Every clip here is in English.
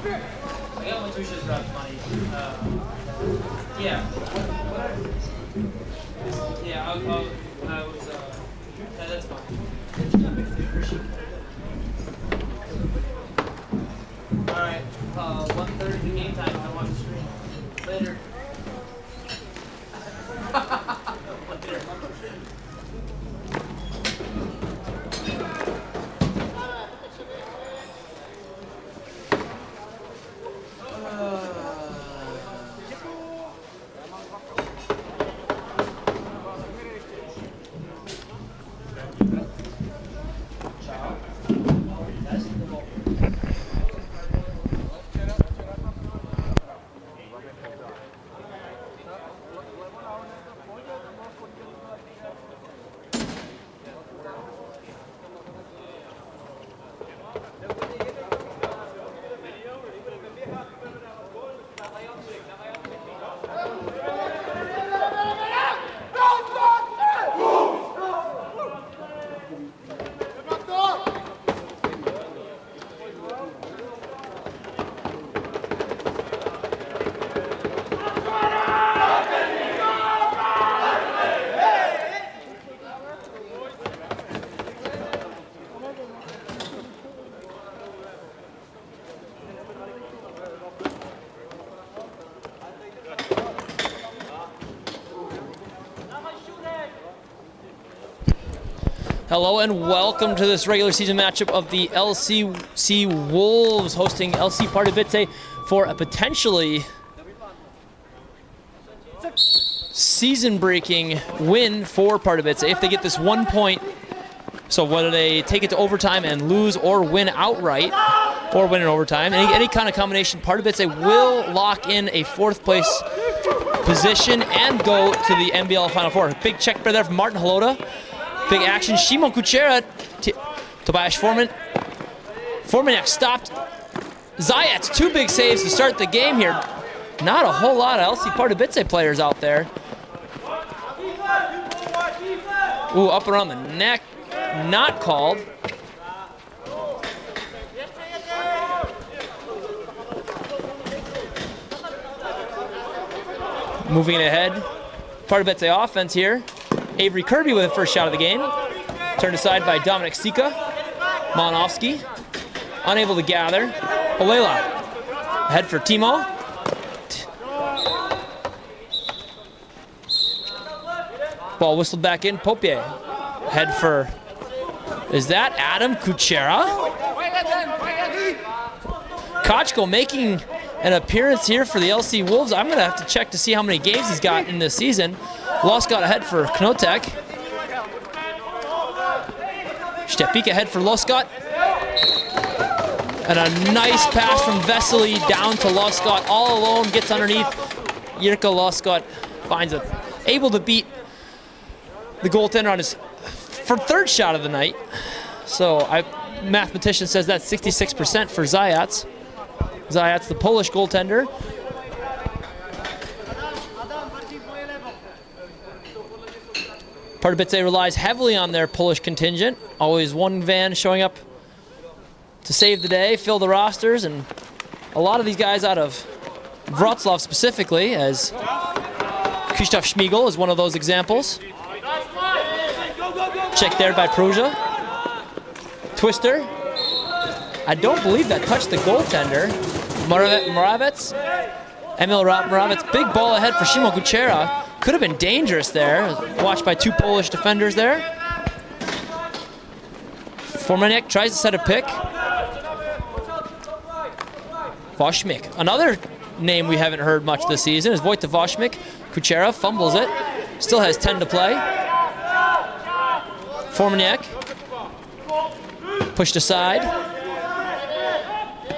I got Matusha's rough money. Yeah. Yeah, I was, that's fine. Alright, 1:30 game time. I watch the stream. Later. Hello and welcome to this regular season matchup of the LCC Wolves hosting LC Pardubice for a potentially season-breaking win for Pardubice. If they get this 1 point, so whether they take it to overtime and lose or win outright, or win in overtime, any kind of combination, Pardubice will lock in a 4th place position and go to the NBL Final Four. Big check there from Martin Halota. Big action, Shimon Kuchera, Tobias Formanek stopped Zayats. 2 big saves to start the game here. Not a whole lot of LC Pardubice players out there. Ooh, up around the neck, not called. Moving it ahead, Pardubice offense here. Avery Kirby with the first shot of the game. Turned aside by Dominic Sika. Monovsky, unable to gather. Olela, ahead for Timo. Ball whistled back in, Popier. Head for, is that Adam Kuchera? Kochko making an appearance here for the LC Wolves. I'm gonna have to check to see how many games he's got in this season. Lost got ahead for Knotek. Stepik ahead for Loskot. And a nice pass from Vesely down to Loskot. All alone, gets underneath. Jirka Loskot finds it. Able to beat the goaltender on his 3rd shot of the night. So mathematician says that's 66% for Zayats. Zayats, the Polish goaltender. Pardubice relies heavily on their Polish contingent. Always one van showing up to save the day, fill the rosters, and a lot of these guys out of Wrocław specifically, as Krzysztof Schmiegel is one of those examples. Check there by Pruja. Twister. I don't believe that touched the goaltender. Moravec. Emil Moravec, big ball ahead for Shimon Kuchera. Could have been dangerous there. Watched by 2 Polish defenders there. Formanek tries to set a pick. Voshmik. Another name we haven't heard much this season is Wojtek Voshmik. Kuchera fumbles it. Still has 10 to play. Formanek. Pushed aside.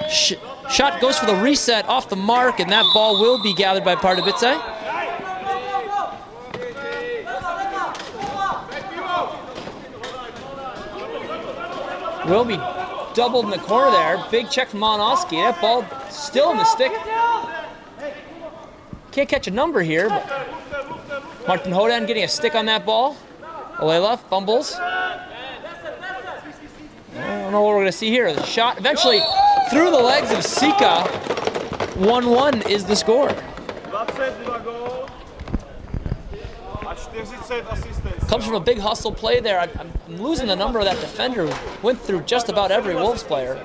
Shot goes for the reset off the mark, and that ball will be gathered by Pardubice. Will be doubled in the corner there. Big check from Monovsky. That ball still in the stick. Can't catch a number here, but Martin Hodan getting a stick on that ball. Olela fumbles. I don't know what we're going to see here. The shot eventually through the legs of Sika. 1-1 is the score. 22 gól a 40 asistencí. Comes from a big hustle play there. I'm losing the number of that defender who went through just about every Wolves player.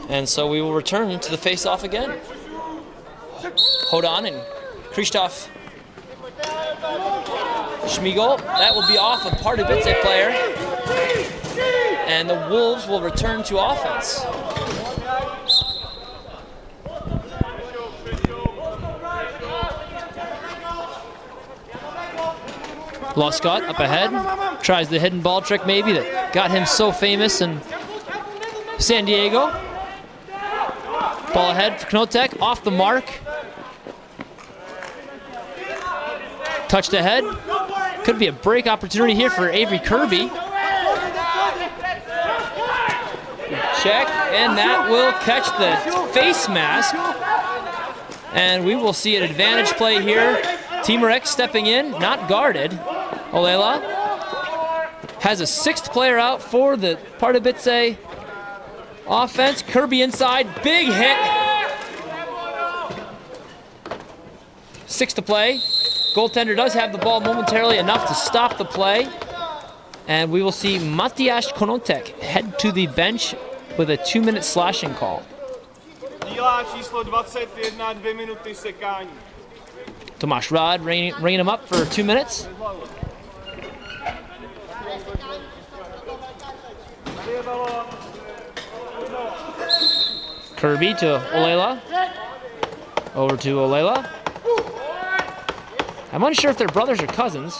And so we will return to the face-off again. Hodan and Krzysztof Schmiegel. That will be off a Pardubice player. And the Wolves will return to offense. Loscott up ahead. Tries the hidden ball trick maybe that got him so famous in San Diego. Ball ahead for Knotek, off the mark. Touched ahead. Could be a break opportunity here for Avery Kirby. Check, and that will catch the face mask. And we will see an advantage play here. Timurek stepping in, not guarded. Olela has a sixth player out for the Pardubice offense. Kirby inside, big hit. 6 to play. Goaltender does have the ball momentarily, enough to stop the play. And we will see Matias Konotek head to the bench with a 2-minute slashing call. Dílá číslo 21, 2 minuty sekání. Tomáš Rod reining him up for 2 minutes. Kirby to Olela. Over to Olela. I'm unsure if they're brothers or cousins.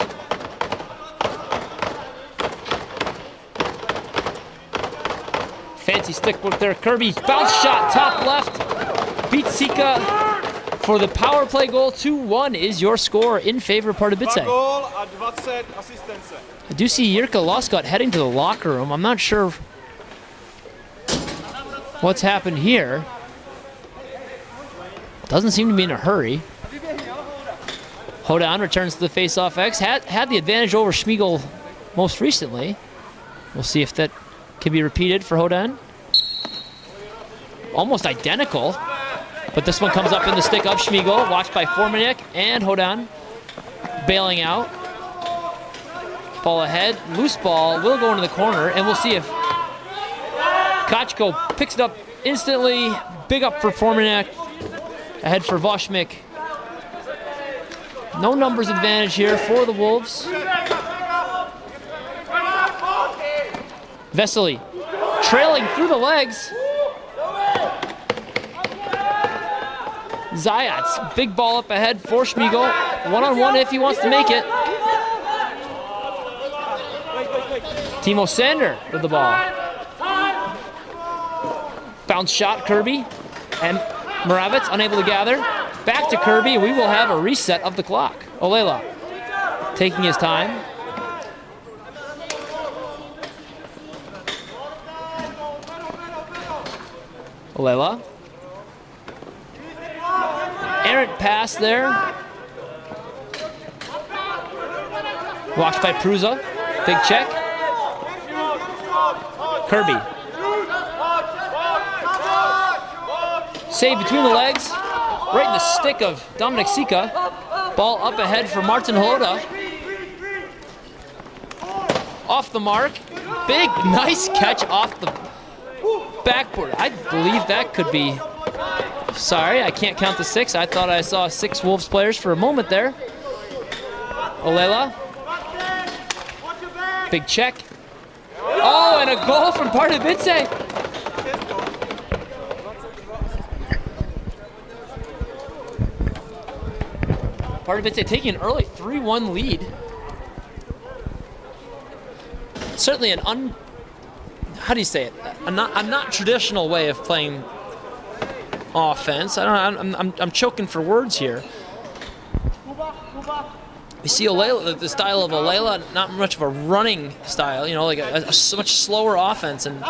Fancy stick work there. Kirby bounce shot, top left. Beats Sika for the power play goal. 2-1 is your score in favor of Pardubice. 2 gól a 20 asistence. I do see Jirka Loscott heading to the locker room. I'm not sure what's happened here. Doesn't seem to be in a hurry. Hodan returns to the face-off X. Had the advantage over Schmiegel most recently. We'll see if that can be repeated for Hodan. Almost identical, but this one comes up in the stick of Schmiegel, watched by Formanek and Hodan. Bailing out. Ball ahead, loose ball, will go into the corner, and we'll see if Kochko picks it up instantly. Big up for Formanek. Ahead for Voshmik. No numbers advantage here for the Wolves. Vesely trailing through the legs. Zayats, big ball up ahead for Schmiegel. One-on-one if he wants to make it. Timo Sander with the ball. Bounce shot, Kirby. And Moravec unable to gather. Back to Kirby, we will have a reset of the clock. Olela taking his time. Olela. Errant pass there. Watched by Prusa. Big check. Kirby. Save between the legs. Right in the stick of Dominic Sika. Ball up ahead for Martin Holoda. Off the mark. Big, nice catch off the backboard. I believe that could be... Sorry, I can't count the 6. I thought I saw 6 Wolves players for a moment there. Olela. Big check. Oh, and a goal from Pardubice. Pardubice taking an early 3-1 lead. Certainly an how do you say it? A not traditional way of playing offense. I'm choking for words here. We see Olela, the style of Olela, not much of a running style. You know, like a much slower offense, and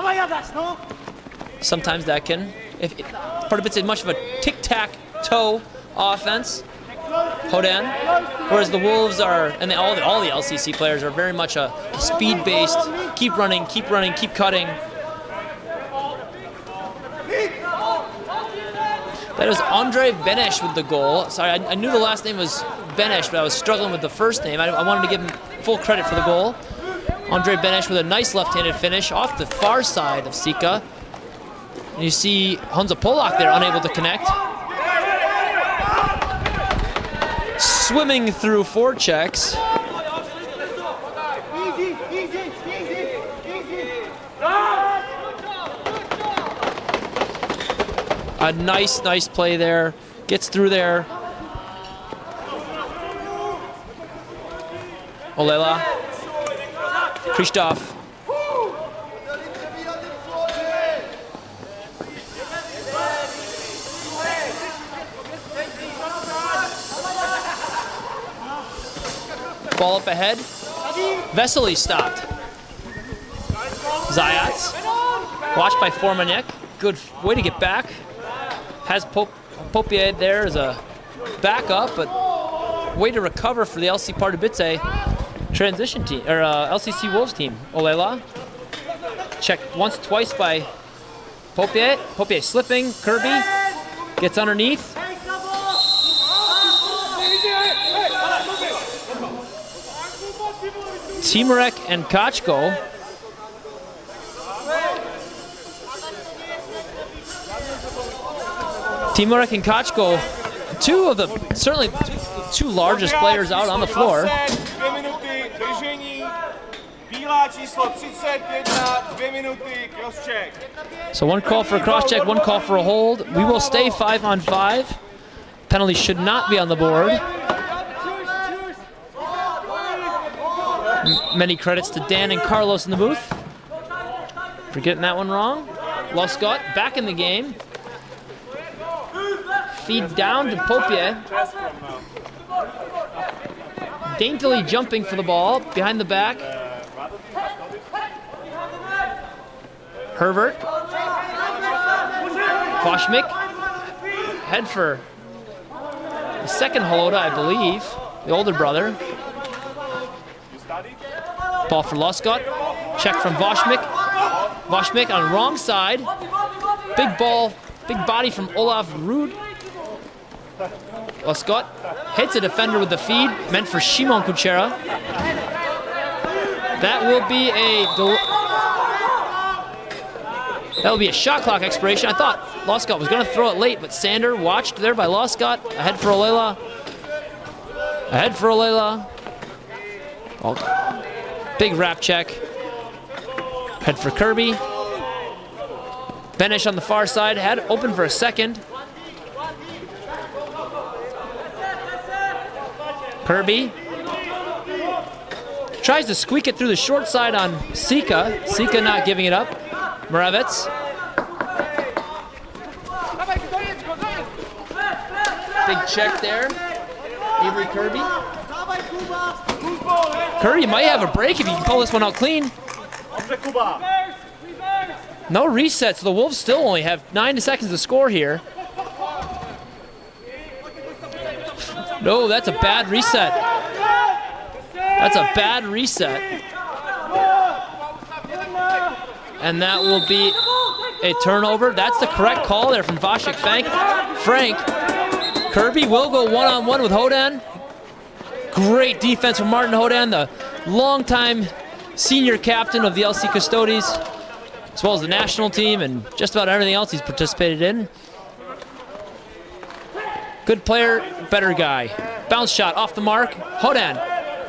sometimes that can. Pardubice is much of a tic-tac-toe offense. Hodan. Whereas the Wolves are, and all the LCC players are very much a speed-based, keep running, keep cutting. That is Andre Benesh with the goal. Sorry, I knew the last name was Benesh, but I was struggling with the first name. I wanted to give him full credit for the goal. Andre Benesh with a nice left-handed finish off the far side of Sika. And you see Hansa Polak there unable to connect. Swimming through forechecks. A nice play there. Gets through there. Olela. Christoph. Ball up ahead. Vesely stopped. Zayats. Watched by Formanek. Good way to get back. Has Popier there as a backup, but way to recover for the LC Pardubice transition team, or LCC Wolves team. Olela. Checked once, twice by Popier. Popier slipping. Kirby gets underneath. Timurek and Kochko. Timurek and Kochko, two of the certainly two largest players out on the floor. So one call for a cross check, one call for a hold. We will stay 5-on-5. Penalty should not be on the board. Many credits to Dan and Carlos in the booth for getting that one wrong. Loscott back in the game. Feed down to Popier. Daintily jumping for the ball behind the back. Herbert. Voshmik. Head for the second Holoda, I believe. The older brother. Ball for Loscott. Check from Voshmik. Voshmik on the wrong side. Big ball, big body from Olaf Ruud. Loscott hits a defender with the feed, meant for Shimon Kuchera. That will be a shot clock expiration. I thought Loscott was going to throw it late, but Sander watched there by Loscott. Ahead for Olela. Big wrap check. Head for Kirby. Benesh on the far side, had open for a second. Kirby tries to squeak it through the short side on Sika. Sika not giving it up. Moravec. Big check there. Avery Kirby. Kirby might have a break if he can pull this one out clean. No reset, so the Wolves still only have 9 seconds to score here. No, that's a bad reset. And that will be a turnover. That's the correct call there from Vashik Frank. Kirby will go one-on-one with Hodan. Great defense from Martin Hodan, the longtime senior captain of the LC Custodes, as well as the national team and just about everything else he's participated in. Good player, better guy. Bounce shot off the mark. Hodan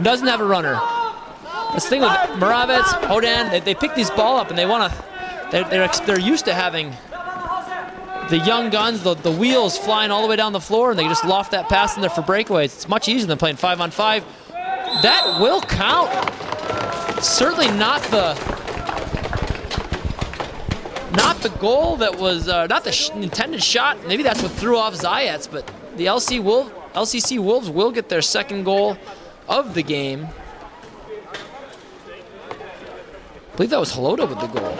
doesn't have a runner. This thing with Moravec, Hodan, they pick this ball up and they want to. They're used to having the young guns, the wheels flying all the way down the floor, and they just loft that pass in there for breakaways. It's much easier than playing 5-on-5. That will count. Certainly not the goal that was not the intended shot. Maybe that's what threw off Zayats, but the LCC Wolves will get their second goal of the game. I believe that was Holoda with the goal.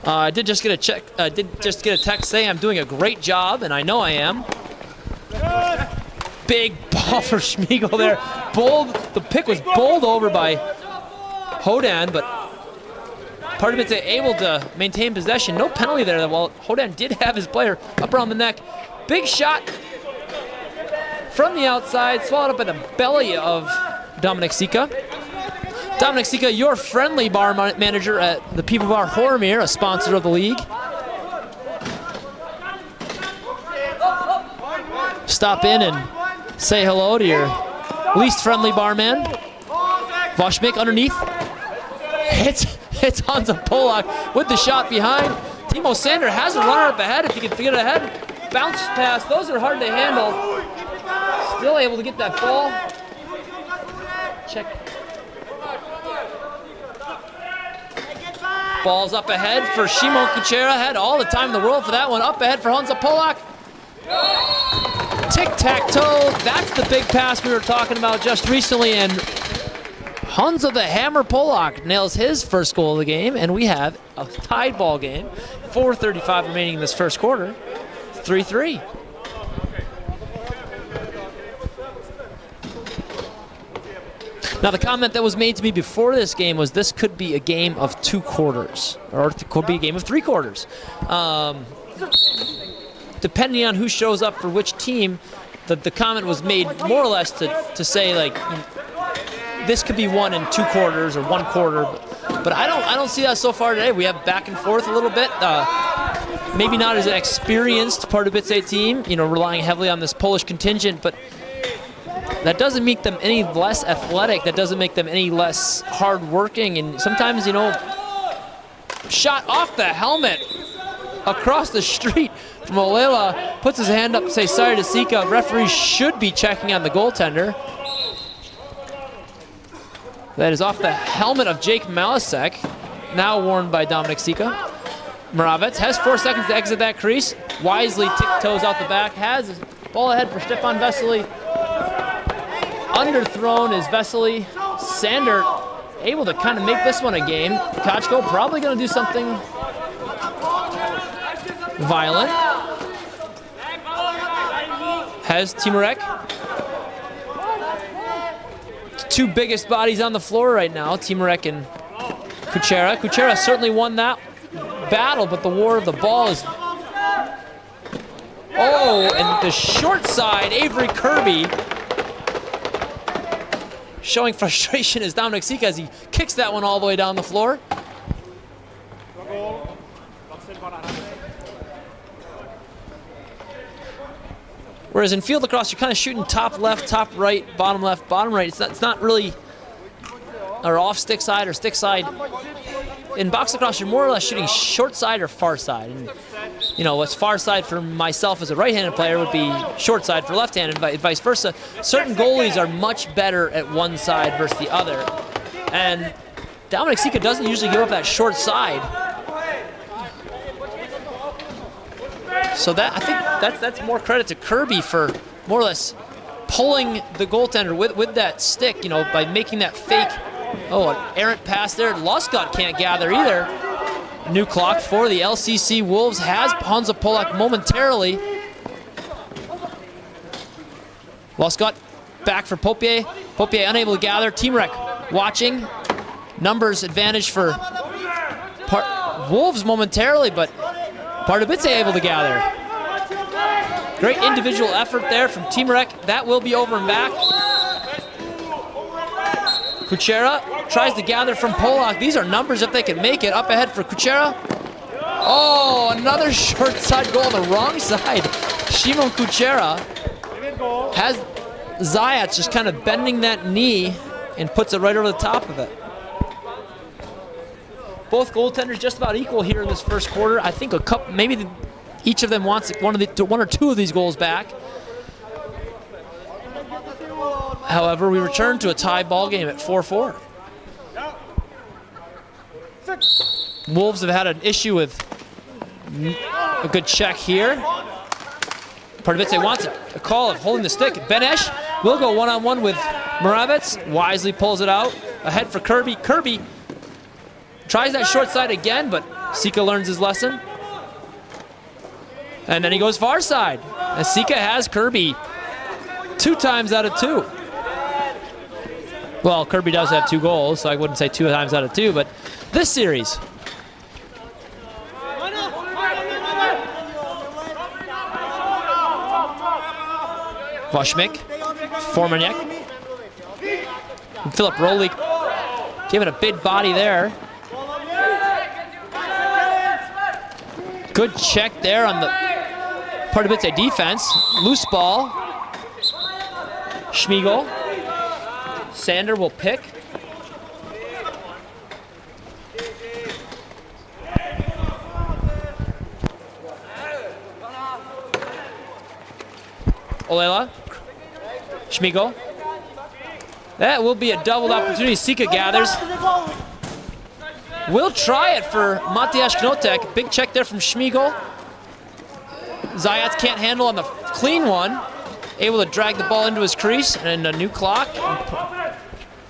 I did just get a text saying I'm doing a great job, and I know I am. Big ball for Schmiegel there. The pick was bowled over by Hodan, but Pardubice able to maintain possession. No penalty there, while Hodan did have his player up around the neck. Big shot from the outside, swallowed up by the belly of Dominic Sika. Dominic Sika, your friendly bar manager at the People Bar Hormir, a sponsor of the league. Stop in and say hello to your least friendly barman. Voshmik underneath. Hits Hansa Polak with the shot behind. Timo Sander has a runner up ahead if he can get it ahead. Bounce pass, those are hard to handle. Still able to get that ball. Check. Ball's up ahead for Shimon Kuchera. Had all the time in the world for that one. Up ahead for Hansa Polak. Tic-tac-toe. That's the big pass we were talking about just recently. And Hansa the Hammer Polak nails his first goal of the game. And we have a tied ball game. 4:35 remaining in this first quarter. 3-3. Now, the comment that was made to me before this game was this could be a game of 2 quarters, or it could be a game of 3 quarters. Depending on who shows up for which team, the comment was made more or less to say, like, this could be won in 2 quarters or 1 quarter. But I don't see that so far today. We have back and forth a little bit. Maybe not as an experienced Pardubice team, relying heavily on this Polish contingent, but that doesn't make them any less athletic. That doesn't make them any less hard-working. And sometimes, shot off the helmet across the street from Olela, puts his hand up to say sorry to Sika. Referee should be checking on the goaltender. That is off the helmet of Jake Malasek, now worn by Dominic Sika. Moravec has 4 seconds to exit that crease. Wisely tiptoes out the back, has his ball ahead for Stefan Vesely. Underthrown is Vesely. Sander able to kind of make this one a game. Kochko probably going to do something violent. Has Timurek. 2 biggest bodies on the floor right now, Timurek and Kuchera. Kuchera certainly won that battle, but the war of the ball is... Oh, and the short side, Avery Kirby showing frustration as Dominic Sika as he kicks that one all the way down the floor. Whereas in field lacrosse, you're kind of shooting top left, top right, bottom left, bottom right. It's not really, or off stick side or stick side. In box lacrosse, you're more or less shooting short side or far side. And, what's far side for myself as a right-handed player would be short side for left-handed, and vice versa. Certain goalies are much better at one side versus the other. And Dominic Sika doesn't usually give up that short side. So I think that's more credit to Kirby for more or less pulling the goaltender with that stick, by making that fake, an errant pass there. Luscott can't gather either. New clock for the LCC Wolves has Hansa Polak momentarily. Luscott back for Popier. Popier unable to gather. Timurek watching. Numbers advantage for Wolves momentarily, but Pardubice able to gather. Great individual effort there from Timurek. That will be over and back. Kuchera tries to gather from Polak. These are numbers if they can make it. Up ahead for Kuchera. Oh, another short side goal on the wrong side. Shimon Kuchera has Zayac just kind of bending that knee and puts it right over the top of it. Both goaltenders just about equal here in this first quarter. I think each of them wants one or two of these goals back. However, we return to a tie ball game at 4-4. Wolves have had an issue with a good check here. Pardubice wants a call of holding the stick. Benesh will go one-on-one with Moravec. Wisely pulls it out. Ahead for Kirby. Kirby tries that short side again, but Sika learns his lesson. And then he goes far side. And Sika has Kirby 2 times out of 2. Well, Kirby does have 2 goals, so I wouldn't say 2 times out of 2, but this series. Voshmik, Formaniak, and Philip Rolik giving a big body there. Good check there on the Pardubice defense. Loose ball. Schmiegel. Sander will pick. Olela. Schmiegel. That will be a doubled opportunity. Sika gathers. Will try it for Matias Knotek. Big check there from Schmiegel. Zayats can't handle on the clean one. Able to drag the ball into his crease, and a new clock.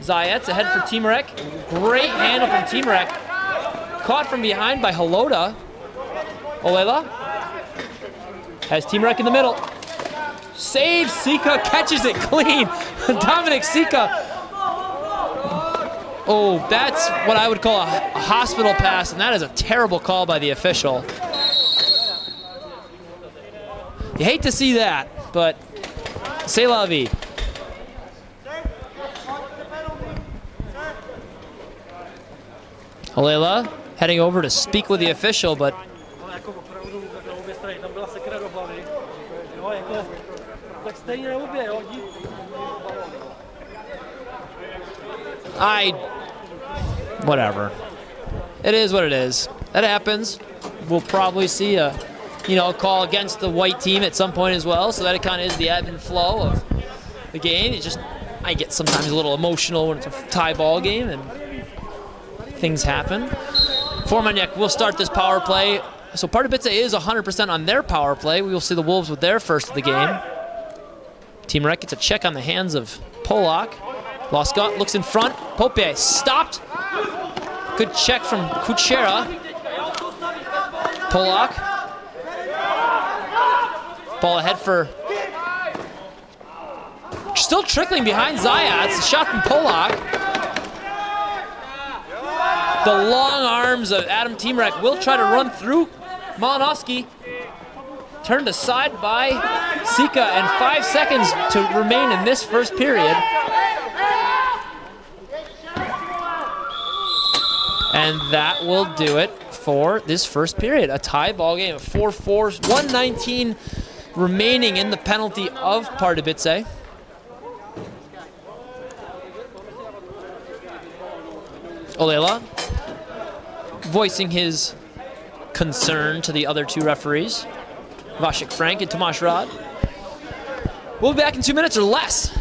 Zayats ahead for Timarek. Great handle from Timarek. Caught from behind by Halota. Olela has Timarek in the middle. Saves, Sika catches it clean. Dominic Sika. Oh, that's what I would call a hospital pass, and that is a terrible call by the official. You hate to see that, but c'est la vie. Olela heading over to speak with the official, but whatever. It is what it is. That happens. We'll probably see a call against the white team at some point as well, so that it kind of is the ebb and flow of the game. It just, I get sometimes a little emotional when it's a tie ball game and things happen. Formaniak will start this power play. So Pardubice is 100% on their power play. We will see the Wolves with their first of the game. Timarek gets a check on the hands of Polak. Loscott looks in front. Pope stopped. Good check from Kuchera. Polak. Ball ahead for... Still trickling behind Zayats. A shot from Polak. The long arms of Adam Timarek will try to run through Malinowski. Turned aside by Sika, and 5 seconds to remain in this first period. And that will do it for this first period. A tie ball game of 4-4, 1:19 remaining in the penalty of Pardubice. Olela voicing his concern to the other 2 referees, Vasek Frank and Tomasz Rod. We'll be back in 2 minutes or less.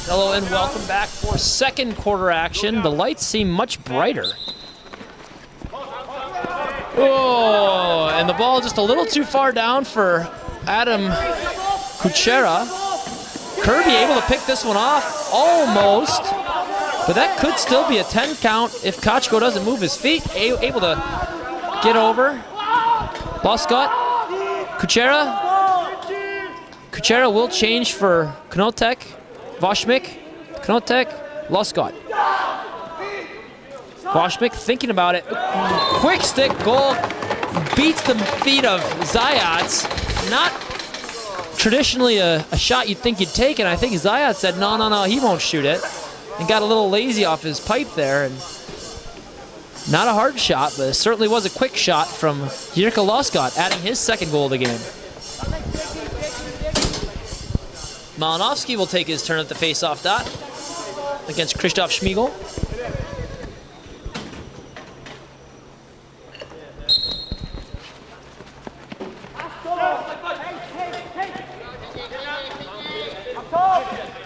Hello and welcome back for second quarter action. The lights seem much brighter. Oh, and the ball just a little too far down for Adam Kuchera. Kirby able to pick this one off, almost. But that could still be a 10 count if Kochko doesn't move his feet. Able to get over. Loscott, Kuchera will change for Knotek, Voshmik, Knotek, Loscott. Voshmik thinking about it. Quick stick goal, beats the feet of Zayats. Not traditionally a shot you'd think you'd take, and I think Zayat said, no, he won't shoot it. And got a little lazy off his pipe there. And not a hard shot, but it certainly was a quick shot from Jirka Loscott, adding his second goal of the game. Malinovsky will take his turn at the face-off dot against Krzysztof Schmiegel.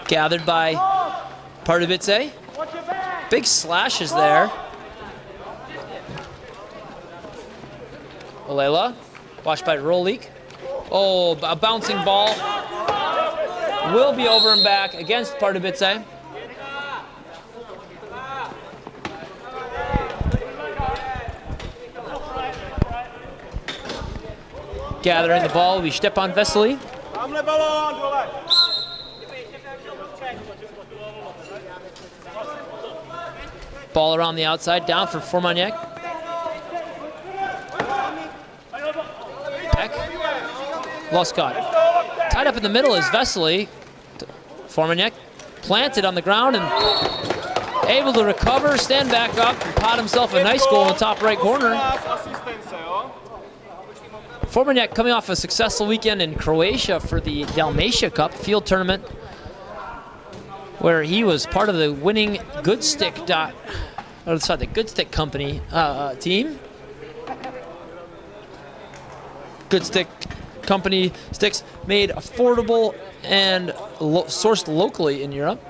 Gathered by Pardubice. Big slashes there. Olela, watched by Rolik. Oh, a bouncing ball. Will be over and back against Pardubice. Gathering the ball will be Stepan Vesely. Ball around the outside, down for Formaniak. Peck. Loscott. Tied up in the middle is Vesely. Formaniak planted on the ground and able to recover, stand back up, and pot himself a nice goal in the top right corner. Formaniak coming off a successful weekend in Croatia for the Dalmatia Cup field tournament, where he was part of the winning Good Stick the Good Stick Company team. Good Stick Company sticks made affordable and sourced locally in Europe.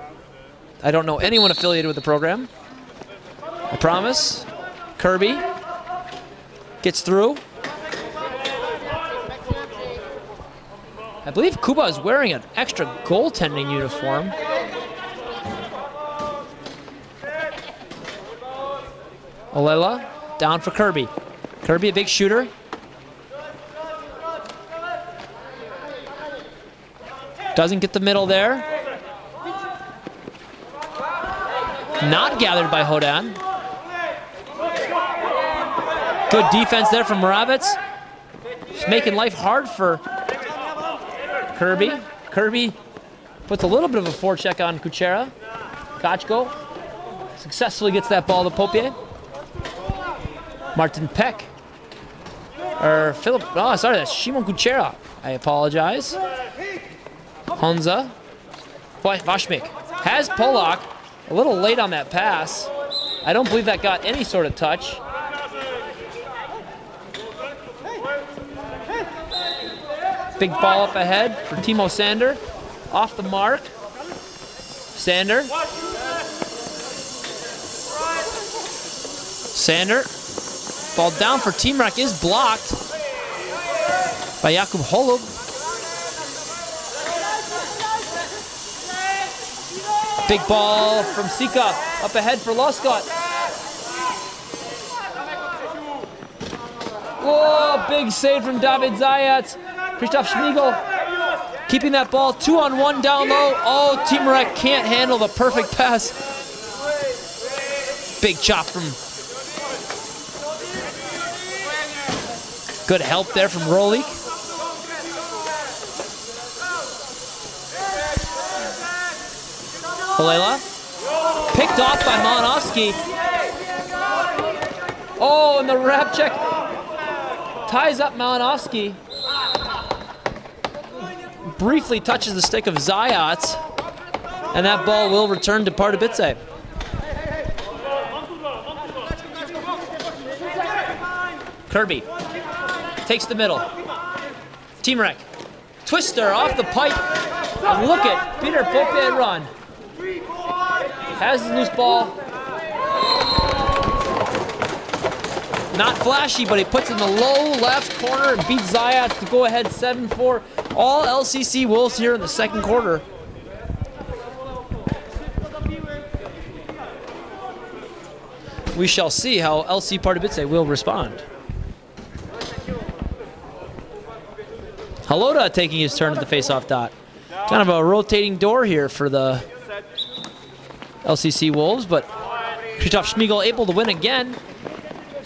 I don't know anyone affiliated with the program. I promise. Kirby gets through. I believe Kuba is wearing an extra goaltending uniform. Olela down for Kirby. Kirby, a big shooter. Doesn't get the middle there. Not gathered by Hodan. Good defense there from Moravec. Just making life hard for Kirby. Kirby puts a little bit of a forecheck on Kuchera. Kochko successfully gets that ball to Popier. Martin Peck. That's Shimon Kuchera. I apologize. Honza. Vashmik has Polak a little late on that pass. I don't believe that got any sort of touch. Big ball up ahead for Timo Sander. Off the mark. Sander. Ball down for Timrak is blocked by Jakub Holub. Big ball from Sika up ahead for Loscott. Whoa, big save from David Zayat. Krzysztof Schmiegel keeping that ball 2-on-1 down low. Oh, Timrak can't handle the perfect pass. Big chop from... Good help there from Rolik. Halela. Picked off by Malinovsky. Oh, and the wrap check ties up Malinovsky. Briefly touches the stick of Zayat, and that ball will return to Pardubice. Kirby takes the middle. Timrak. Twister off the pipe. And look at Peter Popier run. has the loose ball. Not flashy, but he puts it in the low left corner and beats Zayat to go ahead 7-4. All LCC Wolves here in the second quarter. We shall see how LC Pardubice will respond. Halota taking his turn at the face-off dot. Kind of a rotating door here for the LCC Wolves, but Krzysztof Schmiegel able to win again.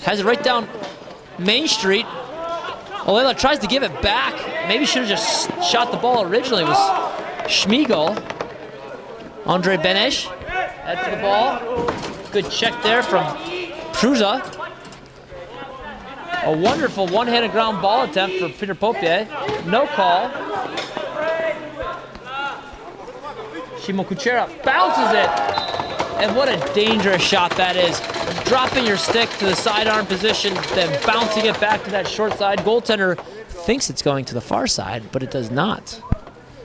Has it right down Main Street. Olela tries to give it back. Maybe should have just shot the ball originally. It was Schmiegel. Andre Benesh head for the ball. Good check there from Prusa. A wonderful one-handed ground ball attempt for Peter Popier. No call. Shimon Kuchera bounces it. And what a dangerous shot that is. Dropping your stick to the sidearm position, then bouncing it back to that short side. Goaltender thinks it's going to the far side, but it does not.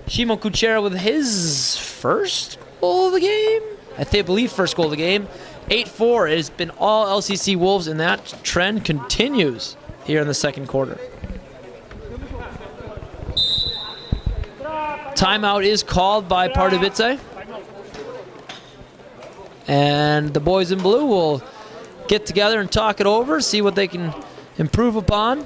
Shimon Kuchera with his first goal of the game? I believe first goal of the game. 8-4. It has been all LCC Wolves, and that trend continues here in the second quarter. Timeout is called by Pardubice. And the boys in blue will get together and talk it over, see what they can improve upon.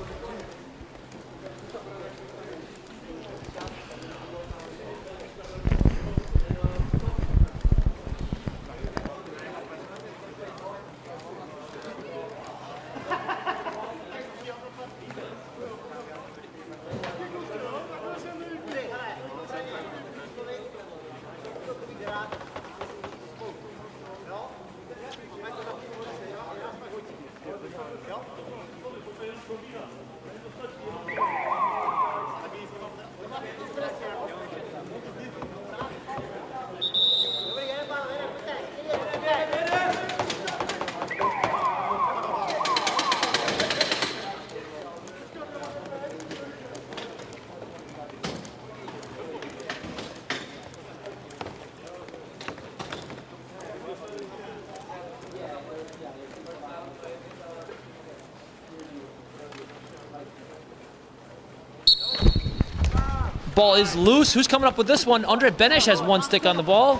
Ball is loose. Who's coming up with this one? Andre Benesh has one stick on the ball.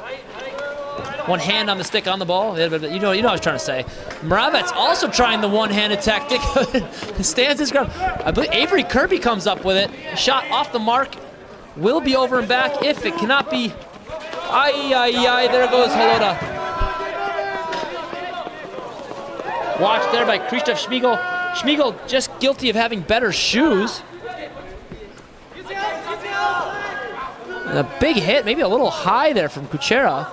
One hand on the stick on the ball. You know what I was trying to say. Moravets also trying the one-handed tactic. Stands his ground. I believe Avery Kirby comes up with it. Shot off the mark. Will be over and back if it cannot be. There goes Halota. Watch there by Krzysztof Schmiegel. Schmiegel just guilty of having better shoes. A big hit, maybe a little high there from Kuchera.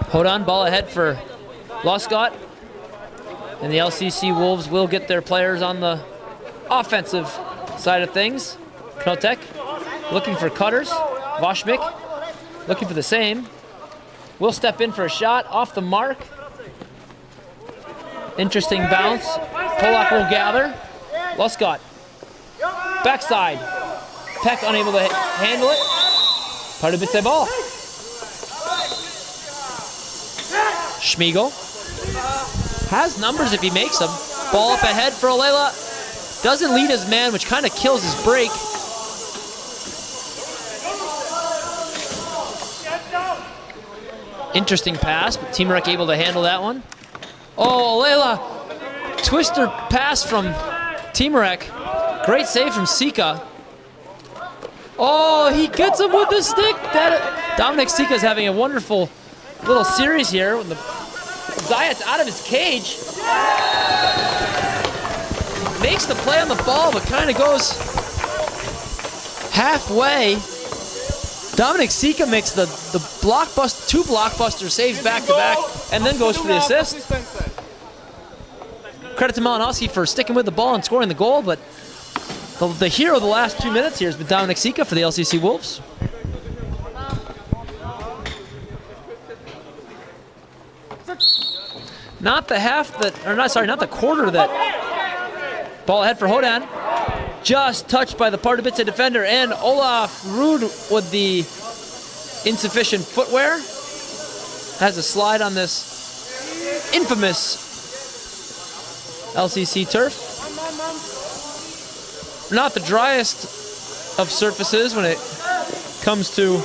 Hold on, ball ahead for Loscott. And the LCC Wolves will get their players on the offensive side of things. Knotek looking for cutters. Voshmik looking for the same. Will step in for a shot off the mark. Interesting bounce. Polak will gather. Loscott. Backside. Peck unable to handle it. Pardubice ball. Schmiegel has numbers if he makes them. Ball up ahead for Olela. Doesn't lead his man, which kind of kills his break. Interesting pass, but Team Rec able to handle that one. Oh, Olela. Twister pass from Team Rec. Great save from Sika. Oh, he gets him with the stick. Dominic Sika's having a wonderful little series here. When the Zayat's out of his cage. Makes the play on the ball, but kind of goes halfway. Dominic Sika makes the blockbuster, two blockbuster saves back-to-back, and then goes for the assist. Credit to Malinowski for sticking with the ball and scoring the goal, but the hero of the last 2 minutes here has been Dominic Sika for the LCC Wolves. Not the quarter that. Ball ahead for Hodan. just touched by the Pardubice defender, and Olaf Ruud with the insufficient footwear has a slide on this infamous LCC turf. Not the driest of surfaces when it comes to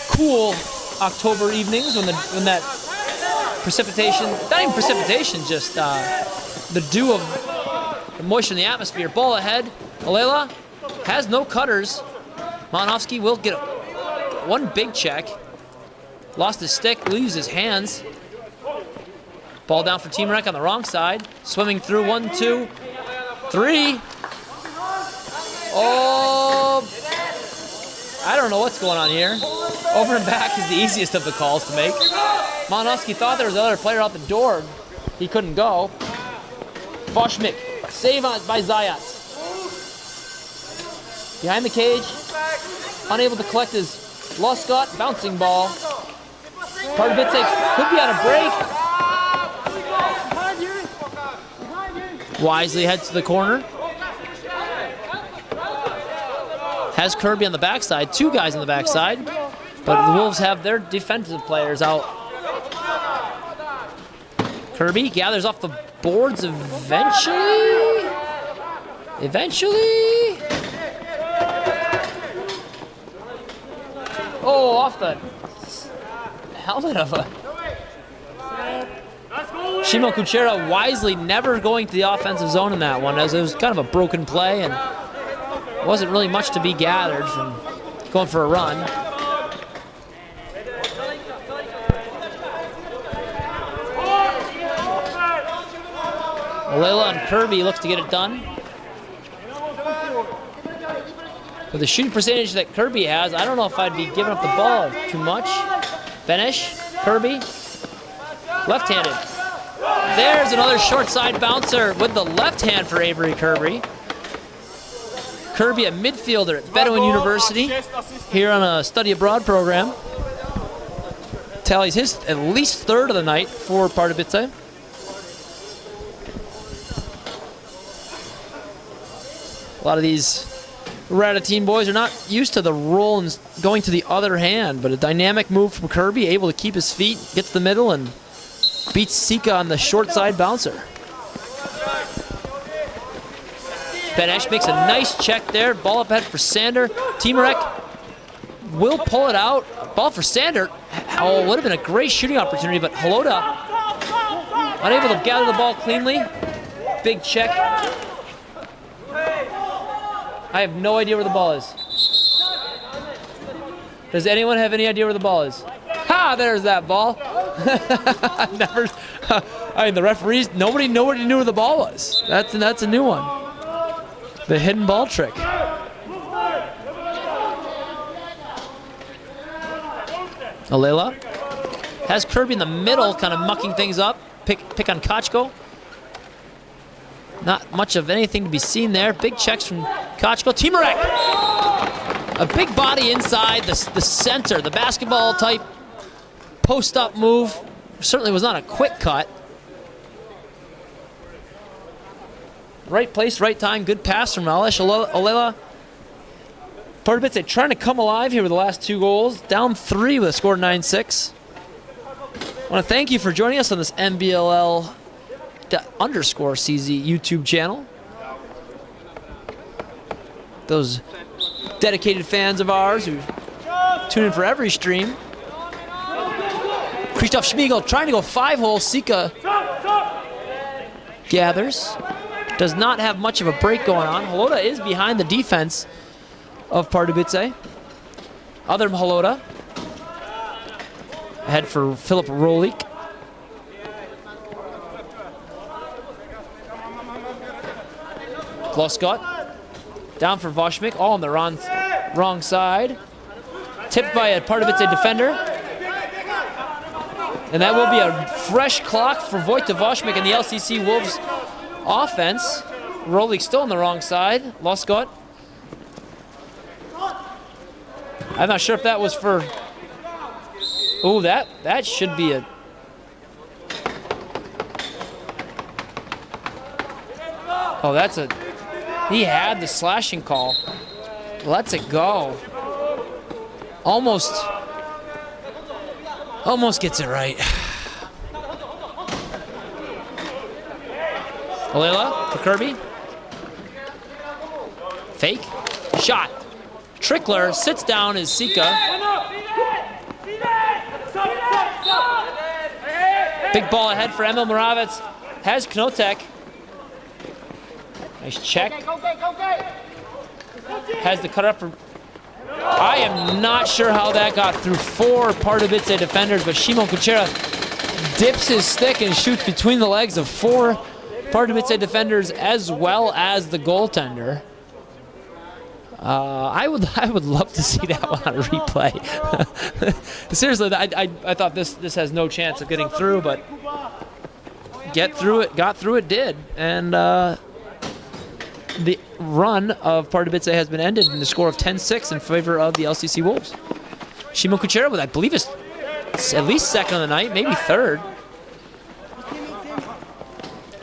cool October evenings when that precipitation, not even precipitation, just the dew of the moisture in the atmosphere. Ball ahead. Alela has no cutters. Manovsky will get one big check. Lost his stick, leaves his hands. Ball down for Team Rec on the wrong side. Swimming through, 1, 2, 3. Oh, I don't know what's going on here. Over and back is the easiest of the calls to make. Manovsky thought there was another player out the door. He couldn't go. Voshmik, save on by Zayat. Behind the cage, unable to collect his Loscott, bouncing ball. Pardubice could be on a break. Wisely heads to the corner. Has Kirby on the backside, 2 guys on the backside, but the Wolves have their defensive players out. Kirby gathers off the boards eventually. Oh, off the helmet of a Shimo Kuchera, wisely never going to the offensive zone in that one, as it was kind of a broken play and wasn't really much to be gathered from going for a run. Alela and Kirby looks to get it done. With the shooting percentage that Kirby has, I don't know if I'd be giving up the ball too much. Benish, Kirby, left-handed. There's another short side bouncer with the left hand for Avery Kirby. Kirby, a midfielder at Bedouin University, here on a study abroad program. Tallies his at least 3rd of the night for Pardubice. A lot of these Ratateen boys are not used to the roll and going to the other hand, but a dynamic move from Kirby, able to keep his feet, gets the middle, and beats Sika on the short side bouncer. Benesh makes a nice check there. Ball up ahead for Sander. Timarek will pull it out. Ball for Sander. Oh, would have been a great shooting opportunity, but Halota unable to gather the ball cleanly. Big check. I have no idea where the ball is. Does anyone have any idea where the ball is? Ha! There's that ball. Never. I mean, the referees. Nobody knew where the ball was. That's a new one. The hidden ball trick. Alela has Kirby in the middle, kind of mucking things up. Pick on Kochko. Not much of anything to be seen there. Big checks from Kochko. Timarek! A big body inside the center, the basketball type post-up move. Certainly was not a quick cut. Right place, right time. Good pass from Alesh Alela. Pardubice trying to come alive here with the last 2 goals. Down 3 with a score 9-6. I want to thank you for joining us on this NBLL_CZ YouTube channel. Those dedicated fans of ours who tune in for every stream. Christoph Schmiegel trying to go 5-hole. Sika gathers. Does not have much of a break going on. Halota is behind the defense of Pardubice. Other Halota. Ahead for Philip Rolik. Gloscott. Down for Voshmik. All on the wrong side. Tipped by a Pardubice defender. And that will be a fresh clock for Vojta Voshmik and the LCC Wolves offense. Rolik still on the wrong side. Gloscott. I'm not sure if that was for... Oh, that should be a... Oh, that's a He had the slashing call. Lets it go. Almost gets it right. Alela for Kirby. Fake. Shot. Trickler sits down as Sika. Big ball ahead for Emil Moravec. Has Knotek. Nice check. Has the cutter up for... I am not sure how that got through 4 Pardubice defenders, but Shimon Kuchera dips his stick and shoots between the legs of 4 Pardubice defenders as well as the goaltender. I would love to see that one on a replay. Seriously, I thought this has no chance of getting through, but got through it did, and the run of Pardubice has been ended in the score of 10-6 in favor of the LCC Wolves. Shimon Kuchera with, I believe, is at least second of the night, maybe third.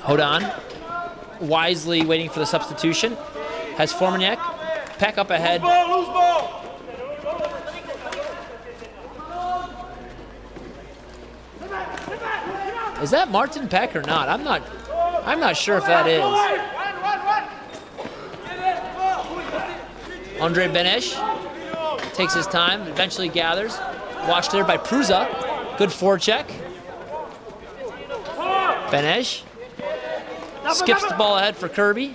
Hold on, wisely waiting for the substitution. Has Formaniak. Peck up ahead. Lose ball. Is that Martin Peck or not? I'm not sure if that is. Andre Benesh takes his time, eventually gathers. Watched there by Prusa. Good forecheck. Benesh skips the ball ahead for Kirby.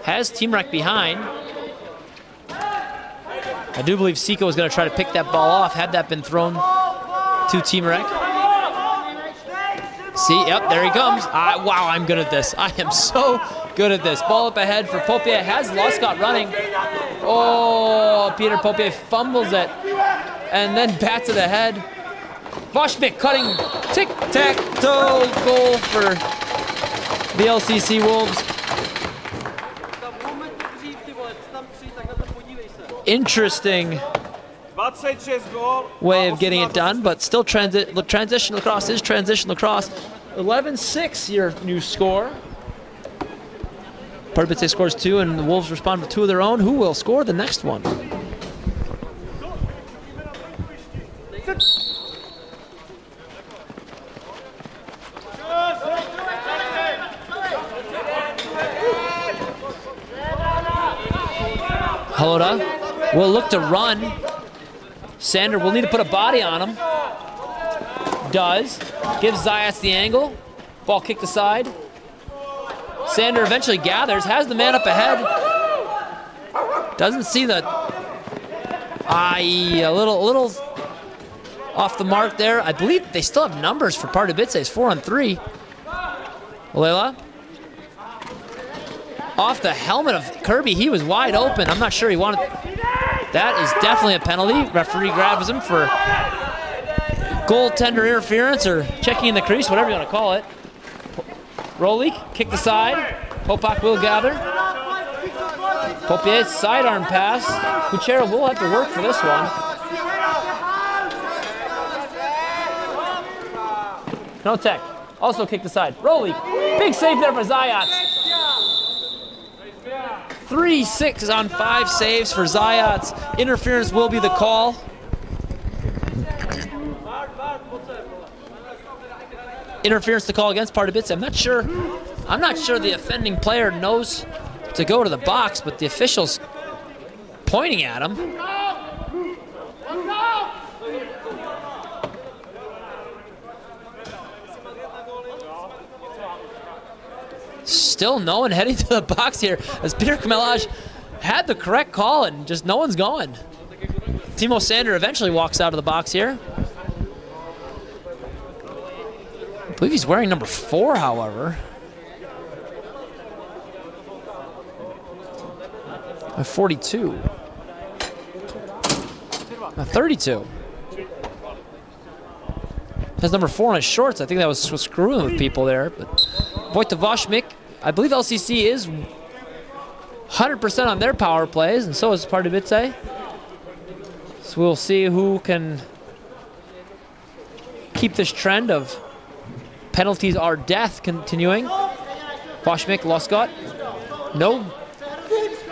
Has Team Rec behind. I do believe Sika was going to try to pick that ball off had that been thrown to Team Rec. See, yep, there he comes. Wow, I'm good at this. I am so good at this. Ball up ahead for Popier. Has Luscott running. Oh, Peter Popier fumbles it. And then bats it ahead. Voshmik cutting tic-tac-toe goal for the LCC Wolves. Interesting way of getting it done, but still transition lacrosse is transition lacrosse. 11-6 your new score. Pardubice scores 2 and the Wolves respond with 2 of their own. Who will score the next one? Halota will look to run. Sander will need to put a body on him. Does. Gives Zayats the angle. Ball kicked aside. Sander eventually gathers. Has the man up ahead. Doesn't see the... a little off the mark there. I believe they still have numbers for Pardubice. It's 4-on-3. Alela. Off the helmet of Kirby. He was wide open. I'm not sure he wanted... That is definitely a penalty. Referee grabs him for goaltender interference or checking in the crease, whatever you want to call it. Rolik, kick the side. Popak will gather. Popier's sidearm pass. Kuchera will have to work for this one. Knotek also kick the side. Rolik, big save there for Zayats. 3-6 on 5 saves for Zayats. Interference will be the call. Interference to call against Pardubice. I'm not sure the offending player knows to go to the box, but the official's pointing at him. Still no one heading to the box here as Peter Kamelaj had the correct call and just no one's going. Timo Sander eventually walks out of the box here. I believe he's wearing number 4, however. 42. 32. Has number 4 on his shorts. I think that was screwing with people there. But Wojtek Voshmik, I believe LCC is 100% on their power plays, and so is Pardubice. So we'll see who can keep this trend of penalties are death continuing. Voshmik, Luscott. No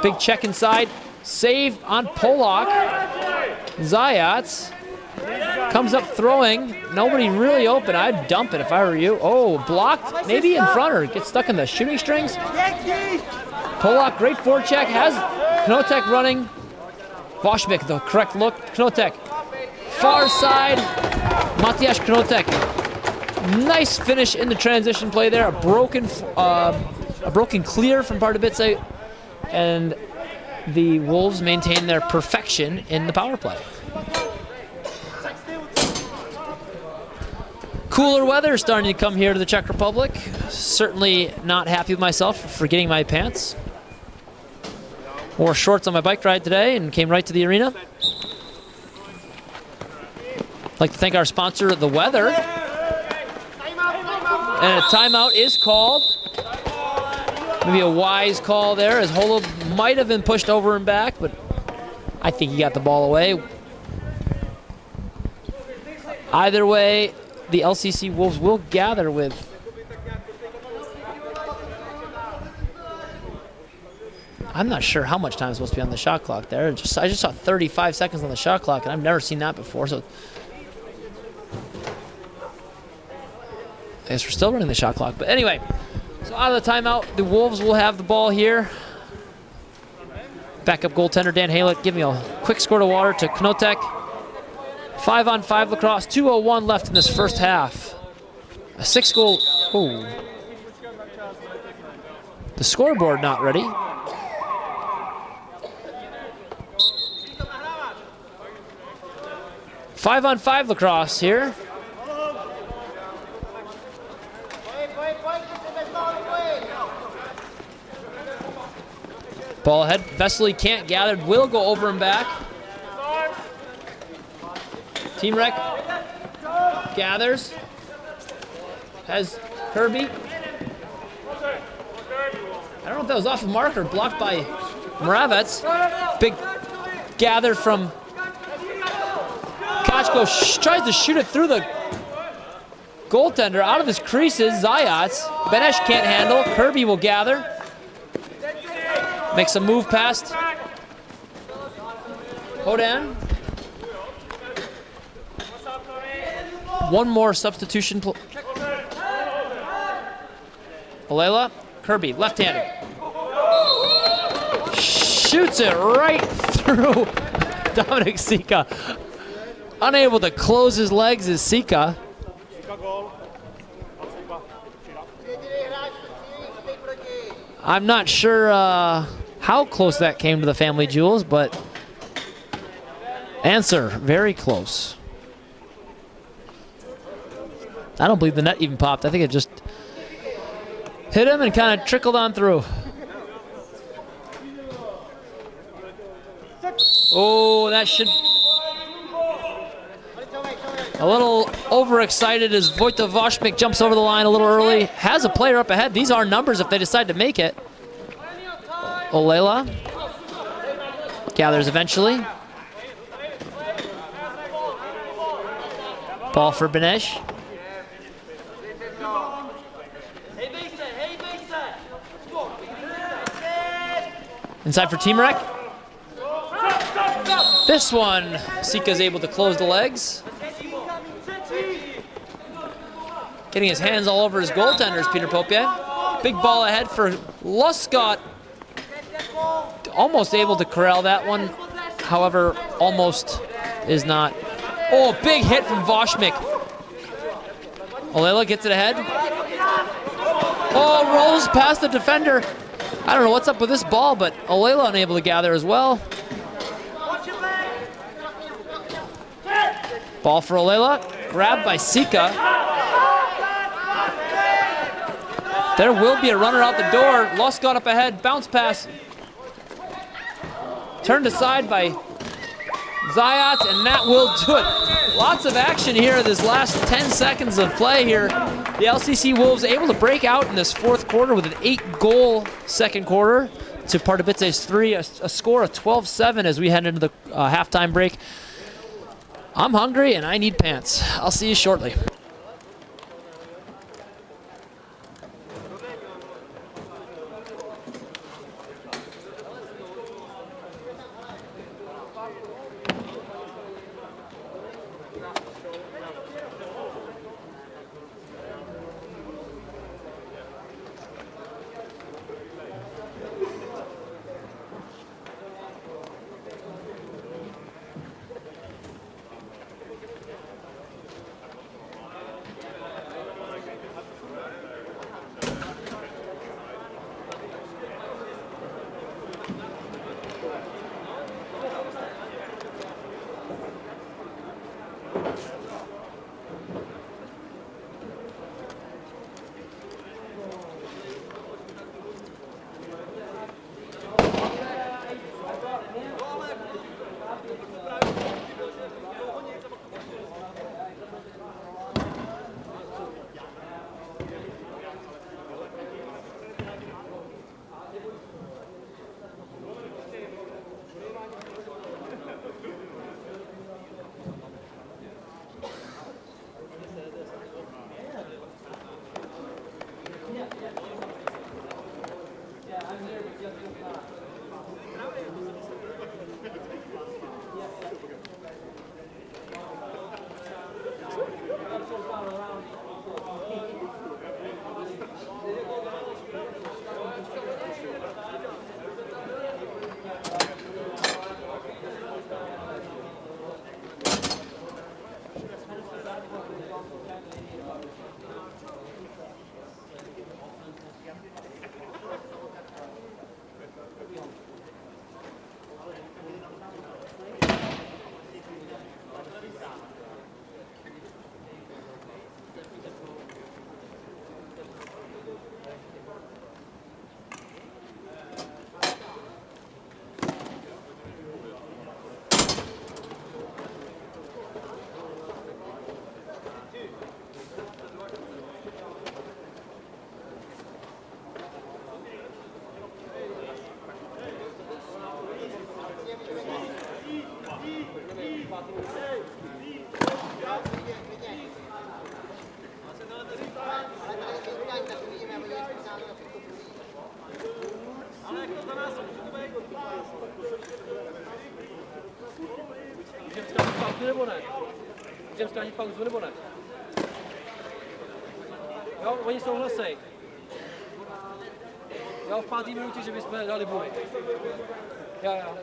big check inside. Save on Polak. Zayats comes up throwing. Nobody really open. I'd dump it if I were you. Oh, blocked. Maybe in front or gets stuck in the shooting strings. Polak, great forecheck. Has Knotek running. Voshmik, the correct look. Knotek. Far side. Matiasz Knotek. Nice finish in the transition play there. A broken clear from Pardubice. And the Wolves maintain their perfection in the power play. Cooler weather starting to come here to the Czech Republic. Certainly not happy with myself for forgetting my pants. Wore shorts on my bike ride today and came right to the arena. I'd like to thank our sponsor, The Weather. And a timeout is called. Maybe a wise call there, as Holo might have been pushed over and back, but I think he got the ball away. Either way, the LCC Wolves will gather with I'm not sure how much time is supposed to be on the shot clock there. I just saw 35 seconds on the shot clock, and I've never seen that before. So I guess we're still running the shot clock. But anyway, so out of the timeout, the Wolves will have the ball here. Backup goaltender Dan Haylett giving a quick squirt of water to Knotek. 5-on-5 lacrosse, 2:01 left in this first half. A 6-goal, oh. The scoreboard not ready. 5-on-5 lacrosse here. Ball ahead, Vesely can't gather, will go over and back. Team Rec gathers, has Kirby. I don't know if that was off the mark or blocked by Moravets. Big gather from Kochko, tries to shoot it through the goaltender, out of his creases, Zayats. Benesh can't handle, Kirby will gather. Makes a move past Hodan. One more substitution. Alela, Kirby, left-handed. Shoots it right through Dominic Sika. Unable to close his legs is Sika. I'm not sure how close that came to the family jewels, but answer, very close. I don't believe the net even popped. I think it just hit him and kind of trickled on through. Oh, that should... A little overexcited as Vojta Voshmik jumps over the line a little early. Has a player up ahead. These are numbers if they decide to make it. Olela gathers eventually. Ball for Benesh. Inside for Team Rec. This one, Sika's able to close the legs. Getting his hands all over his goaltenders, Peter Popie. Big ball ahead for Luscott. Almost able to corral that one. However, almost is not. Oh, big hit from Voshmik. Olela gets it ahead. Oh, rolls past the defender. I don't know what's up with this ball, but Olela unable to gather as well. Ball for Olela, grabbed by Sika. There will be a runner out the door. Luscott up ahead, bounce pass. Turned aside by Zayats, and that will do it. Lots of action here in this last 10 seconds of play here. The LCC Wolves able to break out in this fourth quarter with an 8-goal second quarter to Pardubice's 3, a score of 12-7 as we head into the halftime break. I'm hungry and I need pants. I'll see you shortly. Můžeme zkrátit pauzu nebo ne? Můžeme zkrátit pauzu nebo ne? Jo, oni souhlasí. Jo, v 5. minutě, že bychom dali bůj. Já.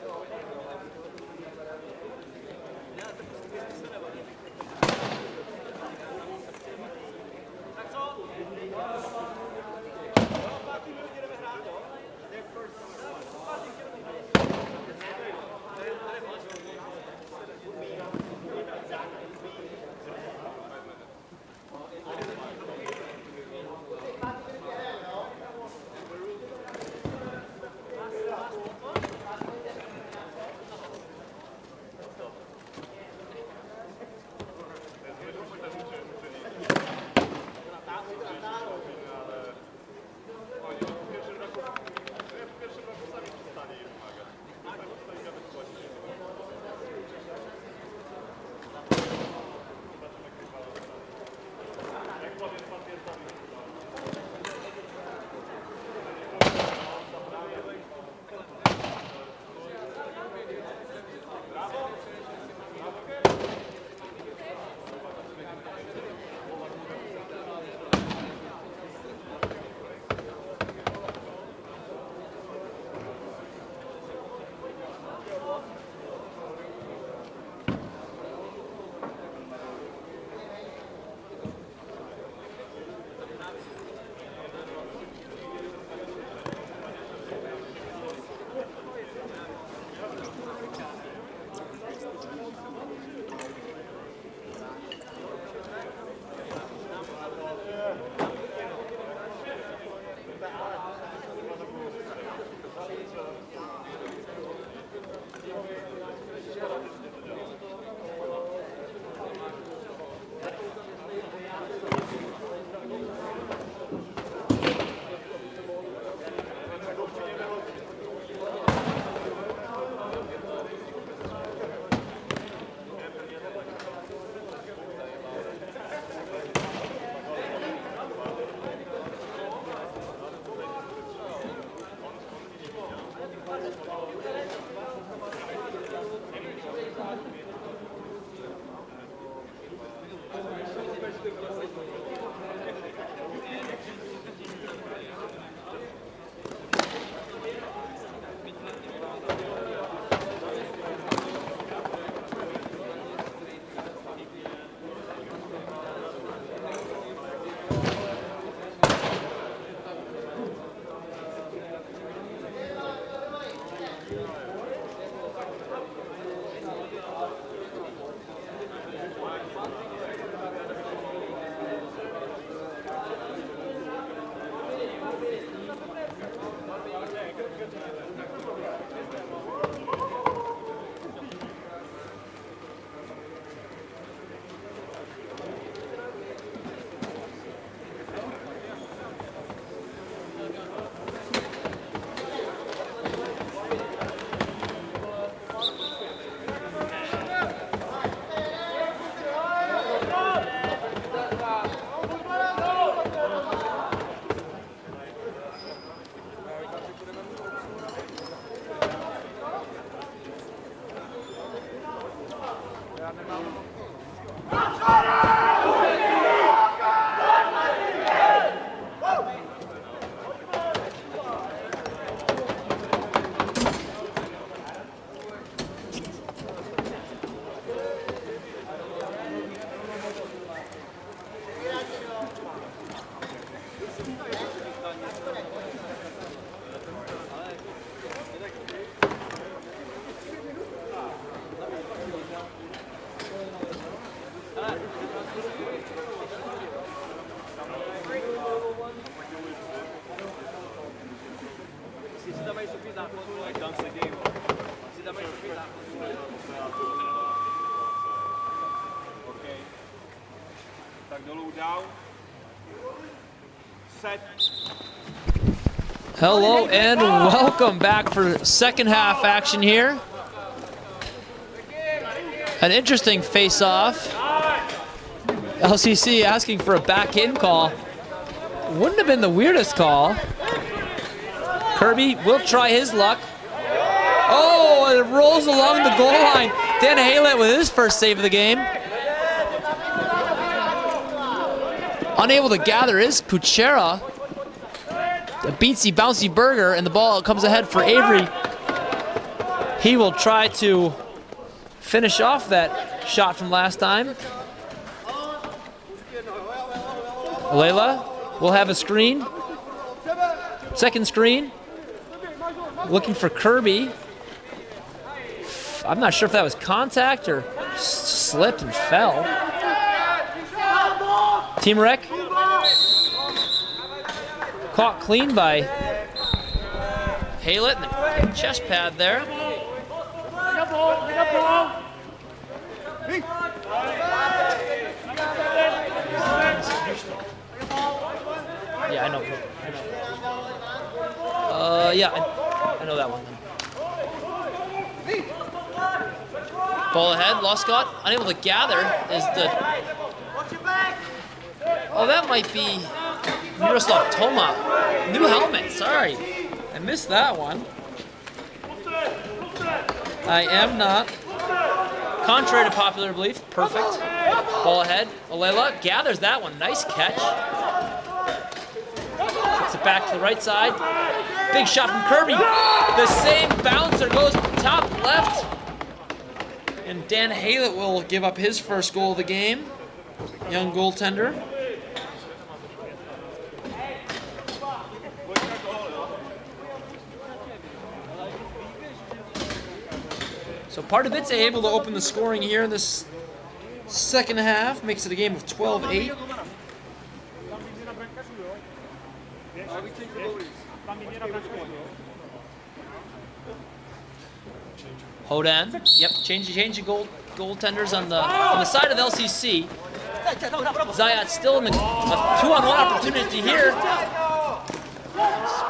Hello and welcome back for second half action here. An interesting face-off. LCC asking for a back-in call. Wouldn't have been the weirdest call. Kirby will try his luck. Oh, and it rolls along the goal line. Dan Haylett with his first save of the game. Unable to gather is Kuchera. A beatsy bouncy burger, and the ball comes ahead for Avery. He will try to finish off that shot from last time. Layla will have a screen. Second screen. Looking for Kirby. I'm not sure if that was contact or slipped and fell. Team Rec. Caught clean by Haylett in the chest pad there. Yeah, I know. Yeah, I know that one. Ball ahead, Loscott unable to gather is the. Oh, that might be Miroslav Toma. New helmet, sorry. I missed that one. I am not. Contrary to popular belief, perfect. Ball ahead, Olela gathers that one, nice catch. Kicks it back to the right side. Big shot from Kirby. The same bouncer goes top left. And Dan Haylett will give up his first goal of the game. Young goaltender. So Pardubice able to open the scoring here in this second half. Makes it a game of 12-8. Hodan, yep, change the goaltenders on the side of LCC. Zayat still in the 2-on-1 opportunity here.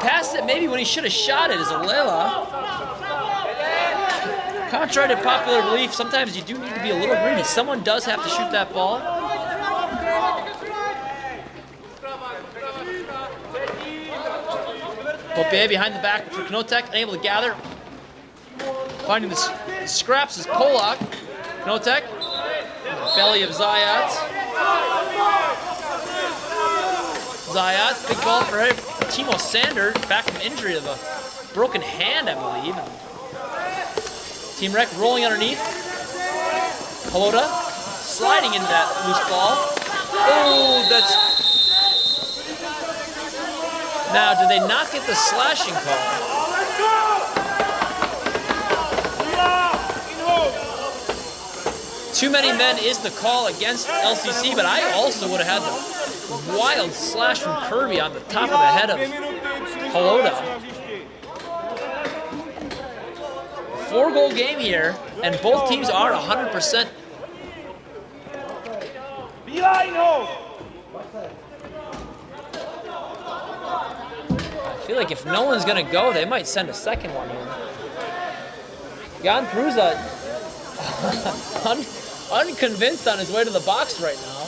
Passed it maybe when he should have shot it is Olela. Contrary to popular belief, sometimes you do need to be a little greedy. Someone does have to shoot that ball. Popier behind the back for Knotek, unable to gather. Finding the scraps is Polak. Knotek, belly of Zayat. Zayat, big ball for Timo Sander, back from injury of a broken hand, I believe. Team Rec rolling underneath. Halota sliding into that loose ball. Oh, that's... Now, did they not get the slashing call? Too many men is the call against LCC, but I also would have had the wild slash from Kirby on the top of the head of Halota. 4-goal game here, and both teams are 100%. I feel like if no one's gonna go, they might send a second one in. Jan Prusa unconvinced on his way to the box right now.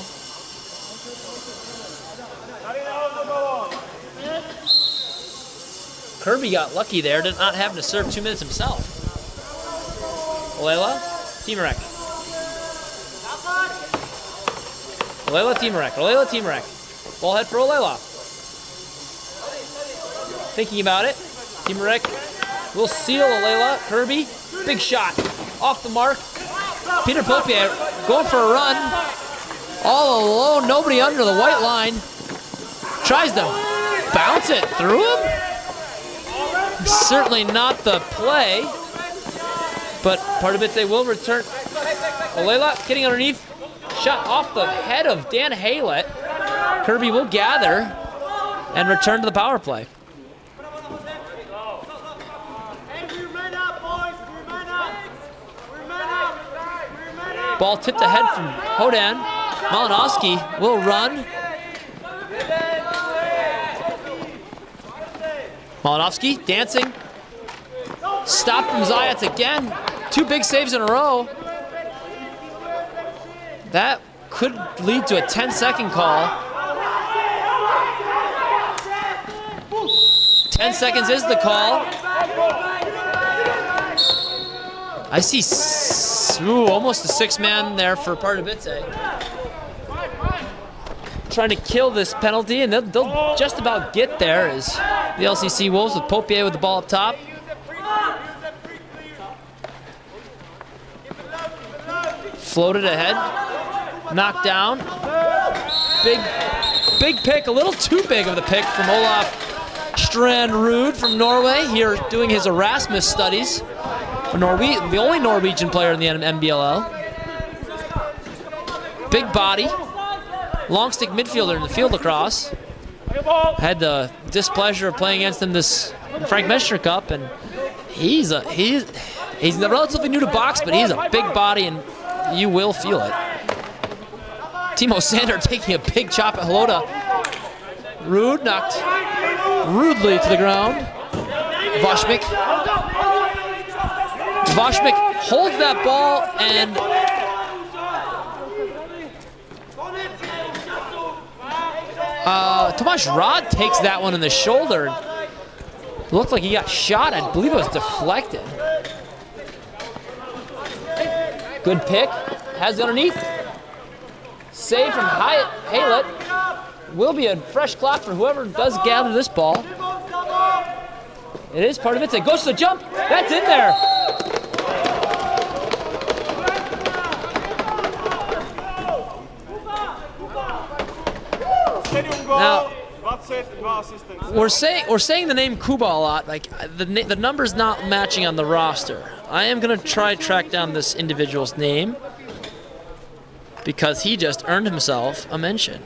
Kirby got lucky there, not having to serve 2 minutes himself. Olela, Team Rec. Olela, Team Rec. Olela, Team Rec. Ball head for Olela. Thinking about it. Team Rec will seal Olela. Kirby, big shot. Off the mark. Peter Popier going for a run. All alone, nobody under the white line. Tries to bounce it through him. Certainly not the play. But Pardubice will return. Olela getting underneath. Shot off the head of Dan Haylett. Kirby will gather and return to the power play. Ball tipped ahead from Hodan. Malinowski will run. Malinowski dancing. Stop from Zayats again. 2 big saves in a row. That could lead to a 10-second call. 10 seconds is the call. I see almost a 6-man there for Pardubice. Trying to kill this penalty, and they'll just about get there as the LCC Wolves with Popier with the ball up top. Floated ahead, knocked down. Big pick, a little too big of the pick from Olaf Strand-Ruud from Norway, here doing his Erasmus studies. The only Norwegian player in the NBLL. Big body, long stick midfielder in the field lacrosse. Had the displeasure of playing against him this Frank Messer Cup, and he's relatively new to box, but he's a big body, and you will feel it. Timo Sander taking a big chop at Halota. Ruud knocked rudely to the ground. Voshmik holds that ball, and Tomasz Rod takes that one in the shoulder. Looked like he got shot. I believe it was deflected. Good pick. Has it underneath. Save from Haylett. Will be a fresh clock for whoever does gather this ball. It is part of it. It goes to the jump. That's in there. Now, we're saying the name Kuba a lot. Like the number's not matching on the roster. I am gonna try to track down this individual's name because he just earned himself a mention.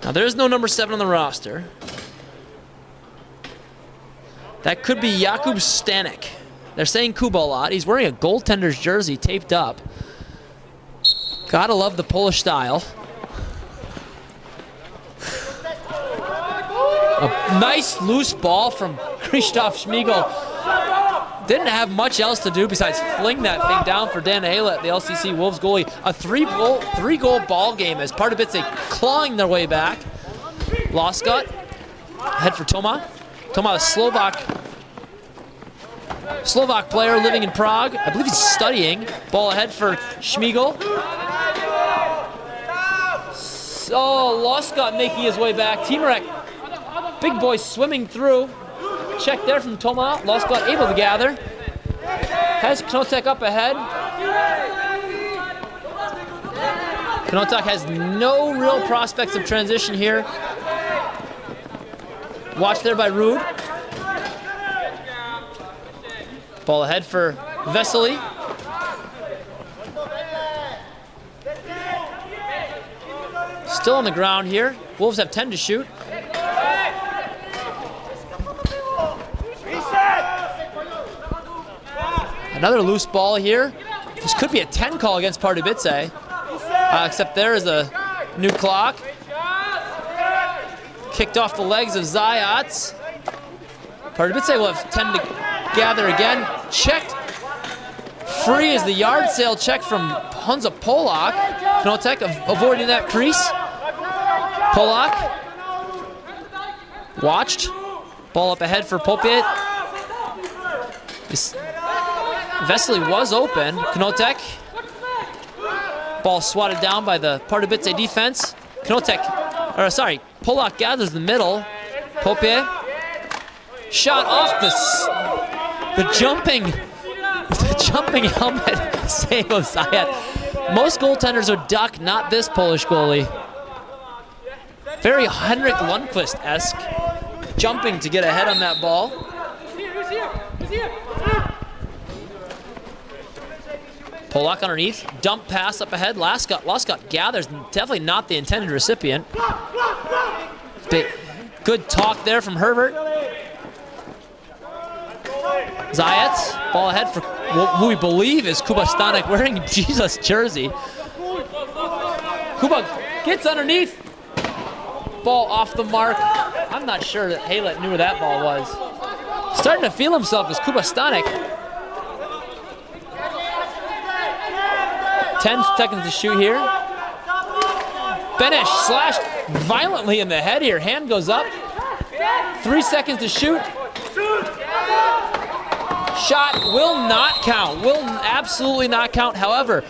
Now there is no number 7 on the roster. That could be Jakub Stanek. They're saying Kuba a lot. He's wearing a goaltender's jersey taped up. Gotta love the Polish style. A nice loose ball from Krzysztof Schmiegel. Didn't have much else to do besides fling that thing down for Dan Haylett, the LCC Wolves goalie. A three-goal ball game as Pardubice clawing their way back. Loscott, head for Toma. Toma, a Slovak player living in Prague. I believe he's studying. Ball ahead for Schmiegel. So Loscott making his way back. Timarek, big boy swimming through. Check there from Toma. Loscott able to gather. Has Knotek up ahead. Knotek has no real prospects of transition here. Watch there by Ruud. Ball ahead for Vesely. Still on the ground here. Wolves have 10 to shoot. Another loose ball here. This could be a 10 call against Pardubice. Except there is a new clock. Kicked off the legs of Zayats. Pardubice will have 10 to gather again. Checked. Free is the yard sale check from Hansa Polak. Knotek avoiding that crease. Polak. Watched. Ball up ahead for Popiet. Vesely was open. Knotek. Ball swatted down by the Pardubice defense. Polak gathers the middle. Popier. Shot off the jumping helmet save of Zayat. Most goaltenders are duck, not this Polish goalie. Very Henrik Lundqvist-esque. Jumping to get ahead on that ball. Polak underneath, dump pass up ahead. Loscott gathers, definitely not the intended recipient. Good talk there from Herbert. Zayats, ball ahead for who we believe is Kuba Stanek wearing Jesus jersey. Kuba gets underneath. Ball off the mark. I'm not sure that Haylett knew where that ball was. Starting to feel himself as Kuba Stanek. 10 seconds to shoot here. Benesh slashed violently in the head here. Hand goes up. 3 seconds to shoot. Shot will not count. Will absolutely not count. However,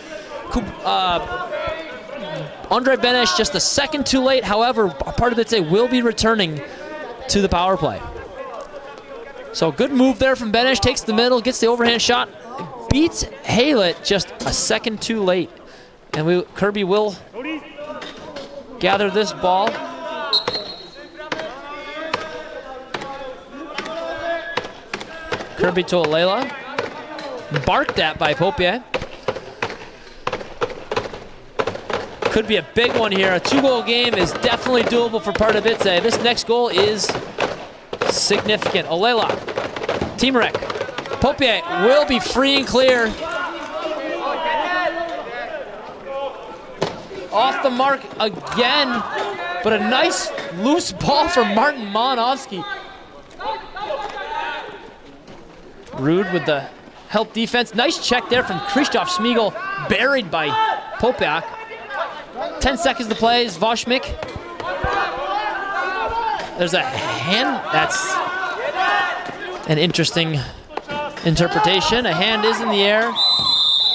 Andre Benesh just a second too late. However, Pardubice will be returning to the power play. So good move there from Benesh. Takes the middle, gets the overhand shot, beats Haylett just a second too late. And Kirby will gather this ball. Kirby to Alela. Barked at by Popier. Could be a big one here. A 2-goal game is definitely doable for Pardubice. This next goal is significant. Alela, Teamrek. Popier will be free and clear. Off the mark again, but a nice loose ball from Martin Malinowski. Rude with the help defense. Nice check there from Krzysztof Schmiegel, buried by Popiak. 10 seconds to play is Voshmik. There's a hand. That's an interesting interpretation. A hand is in the air.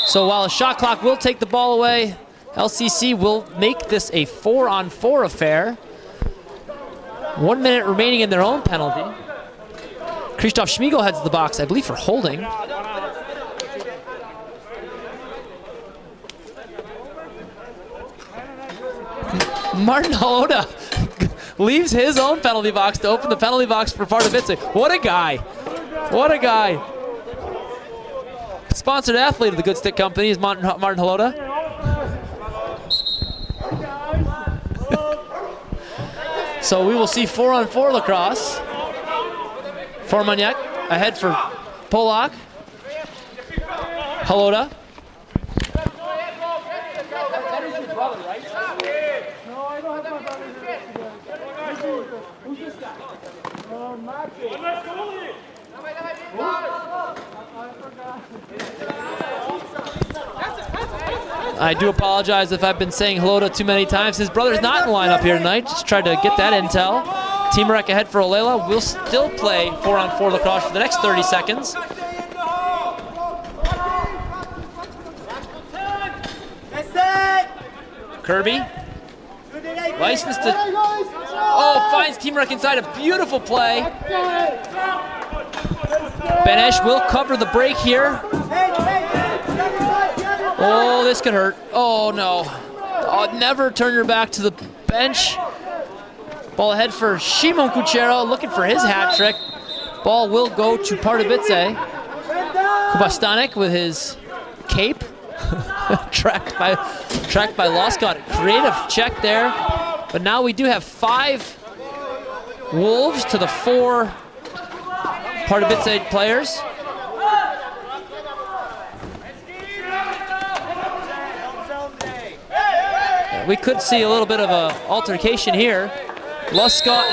So while a shot clock will take the ball away, LCC will make this a 4-on-4 affair. 1 minute remaining in their own penalty. Krzysztof Schmiegel heads to the box, I believe, for holding. Martin Halota leaves his own penalty box to open the penalty box for Pardubice. What a guy. What a guy. Sponsored athlete of the Good Stick Company is Martin Halota. So we will see 4-on-4 lacrosse. Formaniak ahead for Polak. Halota. I do apologize if I've been saying Halota too many times. His brother's not in the lineup here tonight. Just tried to get that intel. Teamrek ahead for Alela. We'll still play 4-on-4 lacrosse for the next 30 seconds. Kirby. License to... Oh, finds Teamrek inside. A beautiful play. Benesh will cover the break here. Oh, this could hurt. Oh, no. Oh, never turn your back to the bench. Ball ahead for Shimon Kuchero, looking for his hat trick. Ball will go to Pardubice. Kubastanek with his cape. tracked by Loscott. Creative check there. But now we do have 5 Wolves to the 4 Pardubice players. We could see a little bit of an altercation here. Loscott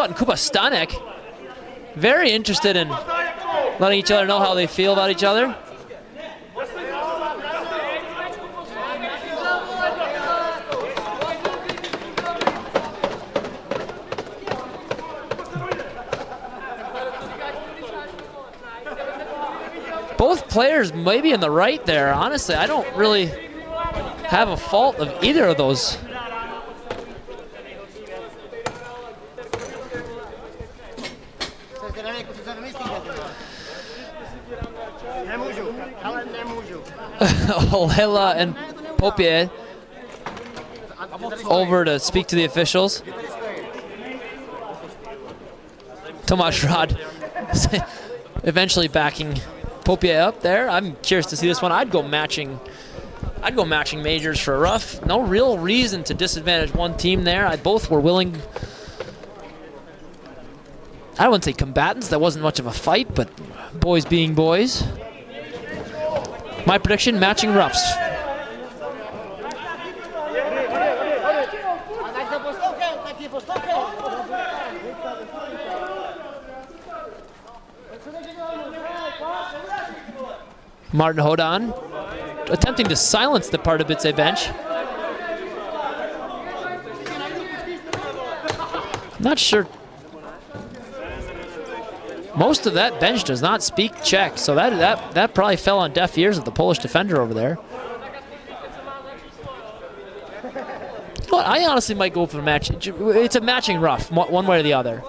and Kubastanek very interested in letting each other know how they feel about each other. Both players may be in the right there. Honestly, I don't really have a fault of either of those. Olela and Popier over to speak to the officials. Tomasz Rod eventually backing Popier up there. I'm curious to see this one. I'd go matching majors for a rough. No real reason to disadvantage one team there. Both were willing. I wouldn't say combatants. That wasn't much of a fight, but boys being boys. My prediction, matching roughs. Martin Hodan attempting to silence the Pardubice bench. Not sure. Most of that bench does not speak Czech, so that probably fell on deaf ears of the Polish defender over there. You know what, I honestly might go for the match. It's a matching rough, one way or the other.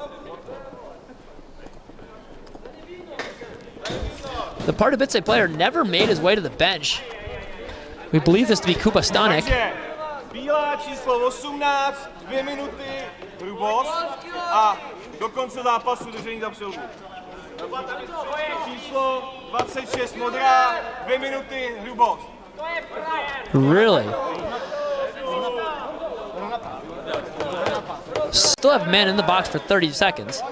The Pardubice player never made his way to the bench. We believe this to be Kuba Stanek. Bílá číslo 18, 2 minuty, hrubost a do konce zápasu držení za přilbu. Číslo 26, modrá, 2 minuty, hrubost. Really? Still have men in the box for 30 seconds.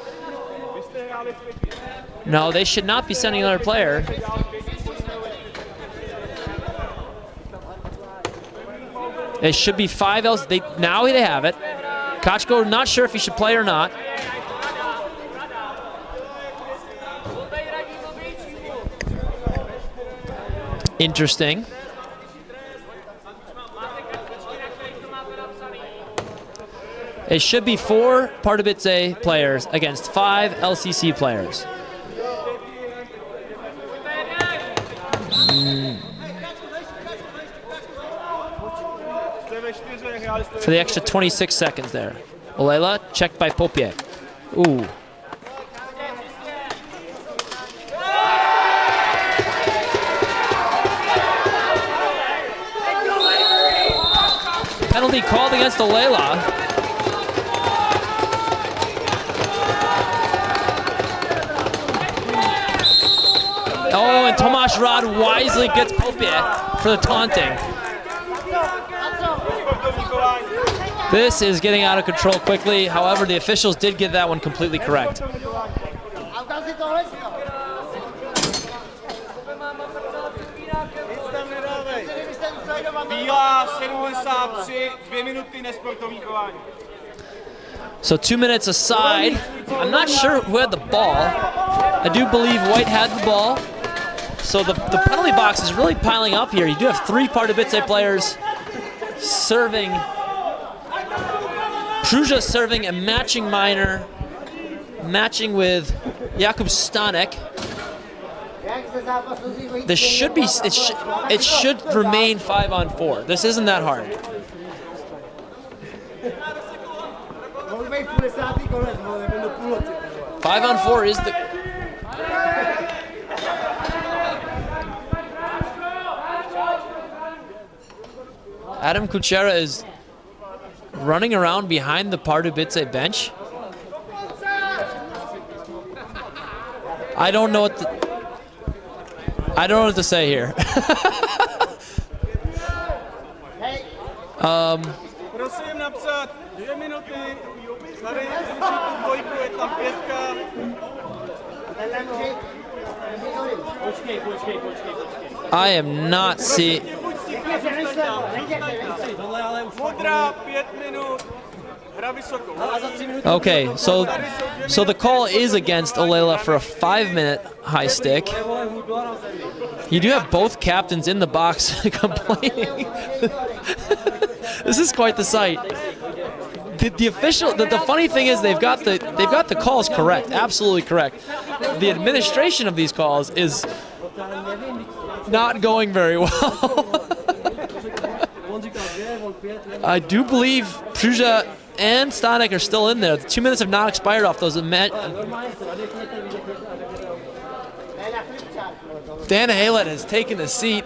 No, they should not be sending another player. It should be 5 else. Now they have it. Kochko not sure if he should play or not. Interesting. It should be 4 Pardubice players against 5 LCC players. For the extra 26 seconds there. Olela checked by Popier. Ooh. Penalty called against Olela. Oh, and Tomáš Rad wisely gets Popier for the taunting. This is getting out of control quickly. However, the officials did get that one completely correct. So 2 minutes aside. I'm not sure who had the ball. I do believe White had the ball. So the penalty box is really piling up here. You do have 3 Pardubice players serving. Prusa serving a matching minor, matching with Jakub Stanek. This should be, it should remain 5-on-4. This isn't that hard. 5-on-4 is the. Adam Kuchera is running around behind the Pardubice bench. I don't know what to say here. Prosím napsat 2 minuty, tady dvojku, je tam 5. I am not seeing. Okay, so the call is against Olela for a 5-minute high stick. You do have both captains in the box complaining. This is quite the sight. The official. The funny thing is they've got the calls correct, absolutely correct. The administration of these calls is not going very well. I do believe Prusa and Stanek are still in there. The 2 minutes have not expired off those. Dan Halen has taken a seat,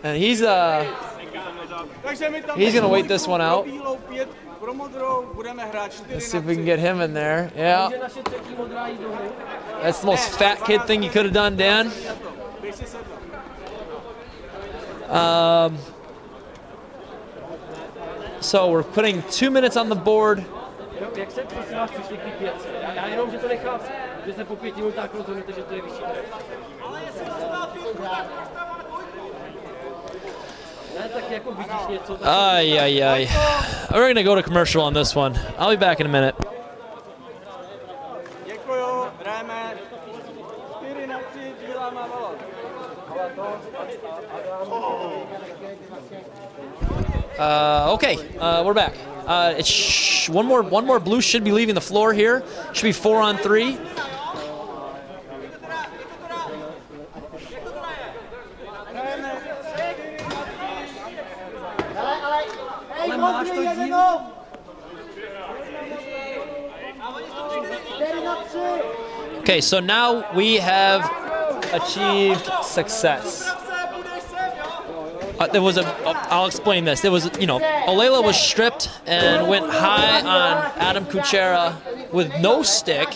and he's gonna wait this one out. Let's see if we can get him in there. Yeah, that's the most fat kid thing you could have done, Dan. So we're putting 2 minutes on the board. Ay, ay, ay. We're going to go to commercial on this one. I'll be back in a minute. Děkuju, hrajeme 4-3, Díla má Okay, we're back. One more blue should be leaving the floor here. Should be 4-on-3. Okay, so now we have achieved success. I'll explain this. There was, Olela was stripped and went high on Adam Kuchera with no stick,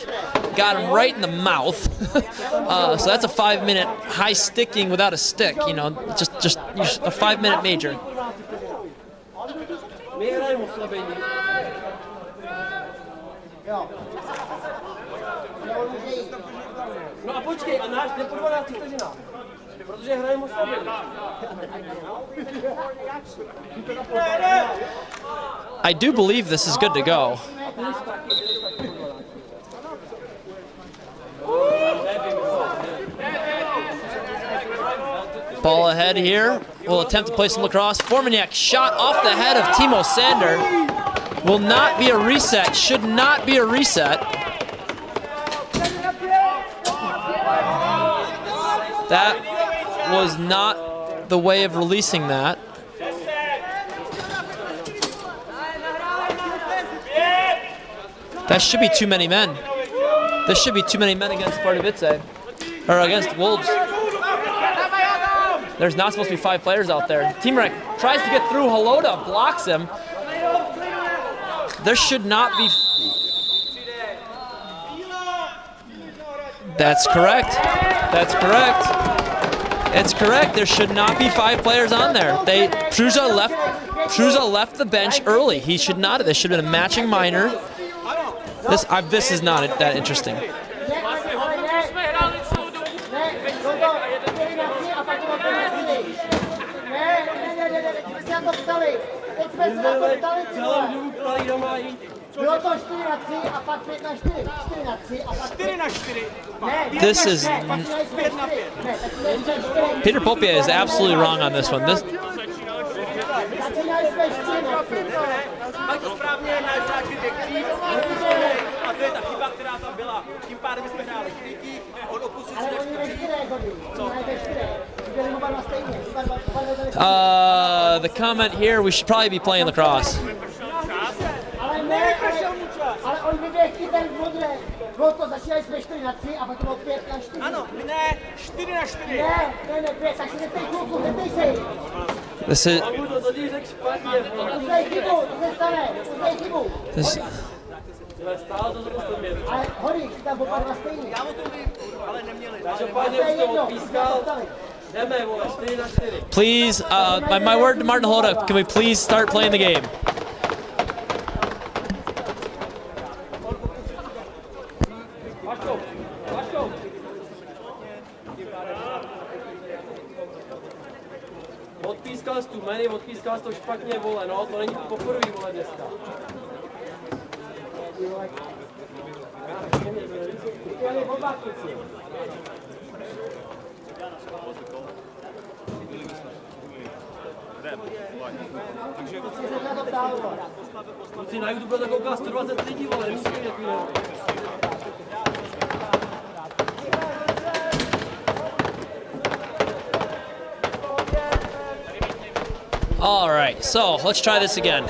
got him right in the mouth. So that's a 5-minute high sticking without a stick. Just a 5-minute major. No a počkej, a náš jde po 12 vteřinách, protože hrajeme oslabení. I do believe this is good to go. Ball ahead here. Will attempt to play some lacrosse. Formaniak shot off the head of Timo Sander. Will not be a reset. Should not be a reset. That was not the way of releasing that. That should be too many men. This should be too many men against Pardubice, or against Wolves. There's not supposed to be 5 players out there. Timrek tries to get through. Halota blocks him. There should not be. That's correct. That's correct. It's correct. There should not be 5 players on there. Prusa left the bench early. He should not have. This should have been a matching minor. This is not that interesting. This is... Peter Popia is absolutely wrong on this one. The comment here, we should probably be playing lacrosse. This is... Please, my word to Martin Halota, can we please start playing the game? Odpískal jsi tu meny, odpískal jsi to špatně, vole, no, to není poprvé, vole, dneska. Kluci, na YouTube to kouká 120 lidí, vole, nemusí vidět, All right, so let's try this again.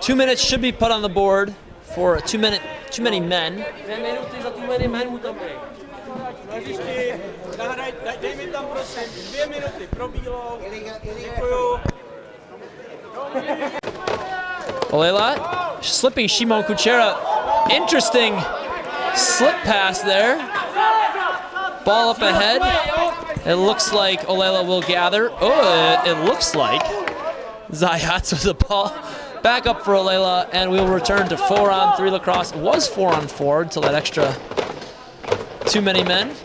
2 minutes should be put on the board for too many men. Olela slipping Shimon Kuchera. Interesting slip pass there. Ball up ahead. It looks like Olela will gather. Oh, it looks like Zayats with the ball back up for Olela, and we'll return to 4-on-3 lacrosse. It was 4-on-4 until that extra too many men.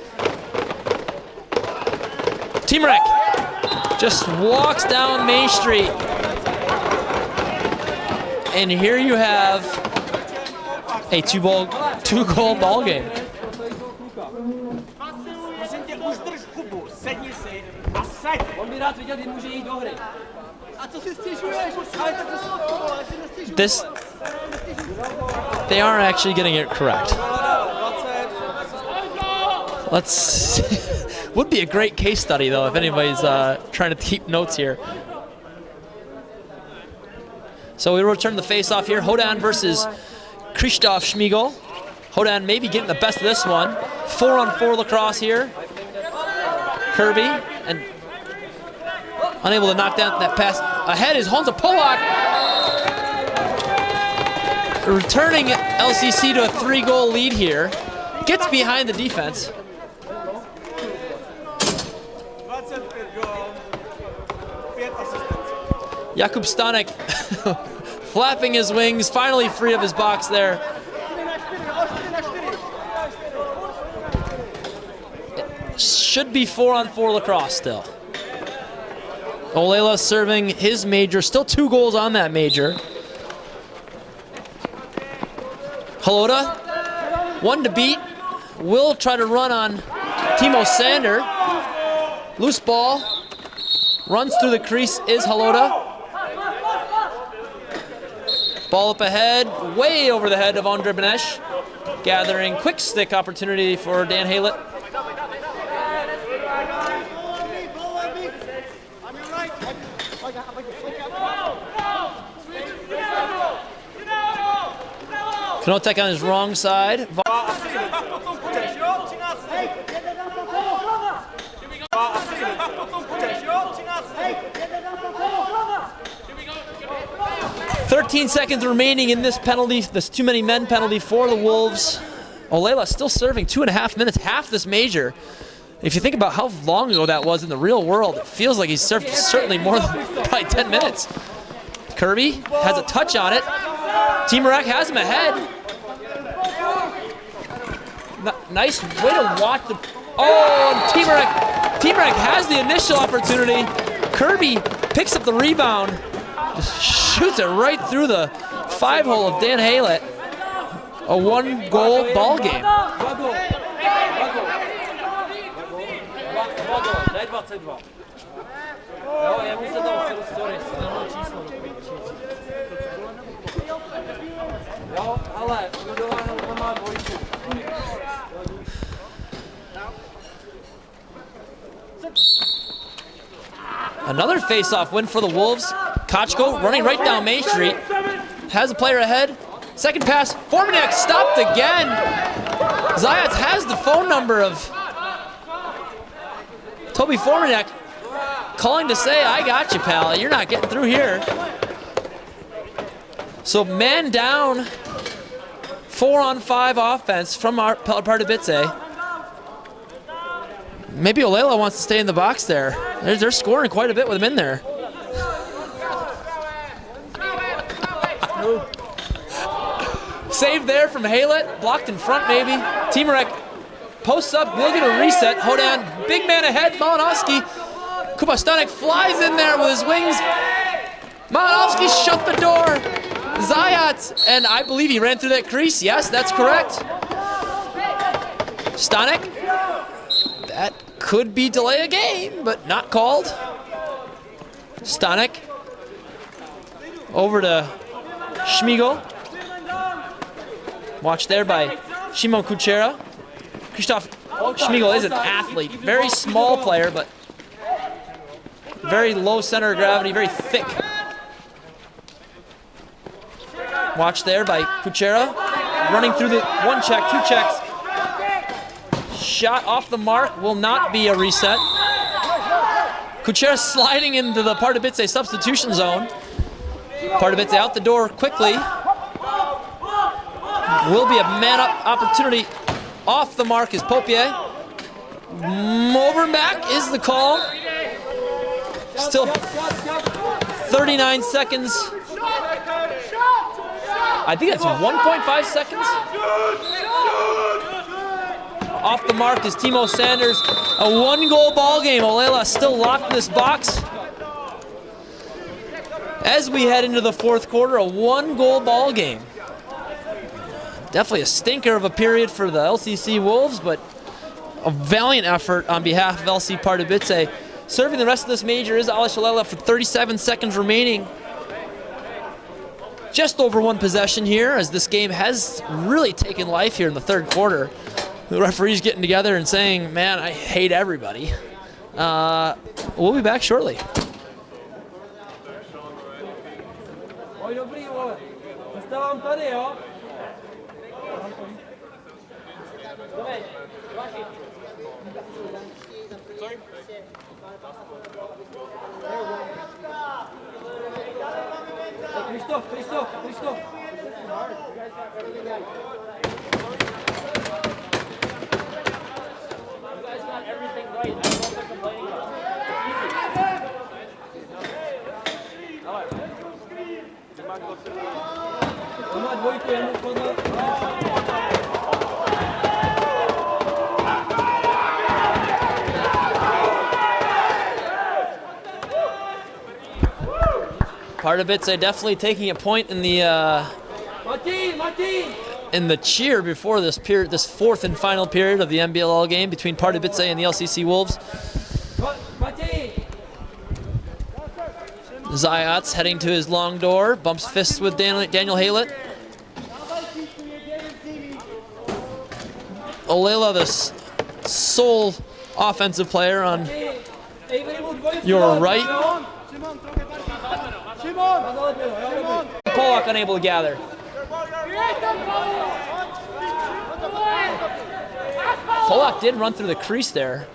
Timrek just walks down Main Street. And here you have a two-goal ball game. Sedni si a seď. rád viděl, kdy může jít do hry. A co si stěžuješ? Ale tak to slovo, ale si nestěžuješ. This, they aren't actually getting it correct. Let's, would be a great case study though if anybody's trying to keep notes here. So we return the face-off here. Hodan versus Krzysztof Schmiegel. Hodan maybe getting the best of this one. 4-on-4 lacrosse here. Kirby and unable to knock down that pass. Ahead is Honza Polak. Returning LCC to a 3-goal lead here. Gets behind the defense. 25 gól, 5 asistencí. Jakub Stanek flapping his wings, finally free of his box there. It should be 4-on-4 lacrosse still. Olela serving his major, still 2 goals on that major. Halota, 1 to beat, will try to run on Timo Sander. Loose ball, runs through the crease is Halota. Ball up ahead, way over the head of Andre Benesh. Gathering quick stick opportunity for Dan Haylett. Knotek on his wrong side. "13 seconds remaining in this penalty, this too many men penalty for the Wolves." Olela still serving 2.5 minutes, half this major. If you think about how long ago that was in the real world, it feels like he's served certainly more than probably 10 minutes. Kirby has a touch on it. Timurek has him ahead. Nice way to watch the... Oh, and Timurek has the initial opportunity. Kirby picks up the rebound. Just shoots it right through the 5-hole of Dan Haylett. A 1-goal ball game. Another face-off win for the Wolves. Kochko running right down Main Street. Has a player ahead. Second pass. Formanek stopped again. Zayats has the phone number of Toby Formanek, calling to say, "I got you, pal. You're not getting through here." So man down, 4-on-5 offense from our Pardubice. Maybe Olela wants to stay in the box there. They're scoring quite a bit with him in there. Save there from Haylett, blocked in front maybe. Timurek posts up, will get a reset. Hodan, big man ahead, Malinowski. Kubastanek flies in there with his wings. Malinowski shut the door. Zayat, and I believe he ran through that crease. Yes, that's correct. Stanek, that could be delay a game, but not called. Stanek, over to Schmiegel. Watched there by Shimon Kuchera. Krzysztof Schmiegel is an athlete, very small player, but very low center of gravity, very thick. Watched there by Kuchera, running through the 1 check, 2 checks. Shot off the mark, will not be a reset. Kuchera sliding into the Pardubice substitution zone. Pardubice out the door quickly. Will be a man-up opportunity. Off the mark is Popier. Over and back is the call. Still 39 seconds. I think that's 1.5 seconds. Off the mark is Timo Sanders. A 1-goal ball game. Olela still locked in this box. As we head into the 4th quarter, a 1-goal ball game. Definitely a stinker of a period for the LCC Wolves, but a valiant effort on behalf of LC Pardubice. 4 minutes remaining in this 4th quarter. Olela still locked in this box. As we head into the 4th quarter, a 1-goal ball game. Definitely a stinker of a period for the LCC Wolves, but a valiant effort on behalf of LC Pardubice. Serving the rest of this major is Alish Olela for 37 seconds remaining. Just over one possession here as this game has really taken life here in the third quarter. The referee's getting together and saying, man, I hate everybody. We'll be back shortly. Christoph. Everything right. I don't know what they're complaining about. Pardubice definitely taking a point in the cheer before this period, this fourth and final period of the NBLL game between Pardubice and the LCC Wolves. Zayats heading to his long door, bumps fists with Daniel Haylett. Olela, the sole offensive player on your right. Pollock unable to gather. Pollock did run through the crease there.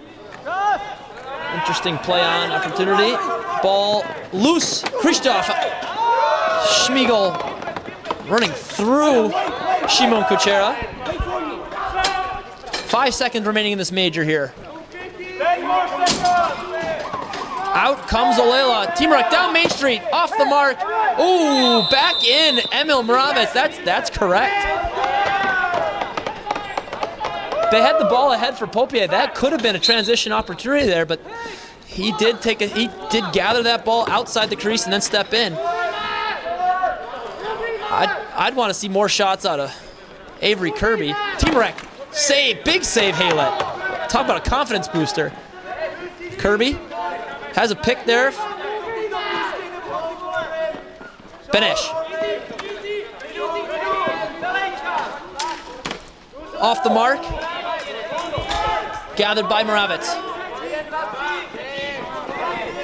Interesting play on opportunity. Ball loose. Christoph Schmiegel running through Shimon Kuchera. 5 seconds remaining in this major here. Out comes Olela. Timurek down Main Street, off the mark. Ooh, back in Emil Moravec. That's correct. They had the ball ahead for Popier. That could have been a transition opportunity there, but he did gather that ball outside the crease and then step in. I'd want to see more shots out of Avery Kirby. Timurek, save, big save, Haylett. Talk about a confidence booster. Kirby has a pick there. Benesh. Off the mark. Gathered by Moravec.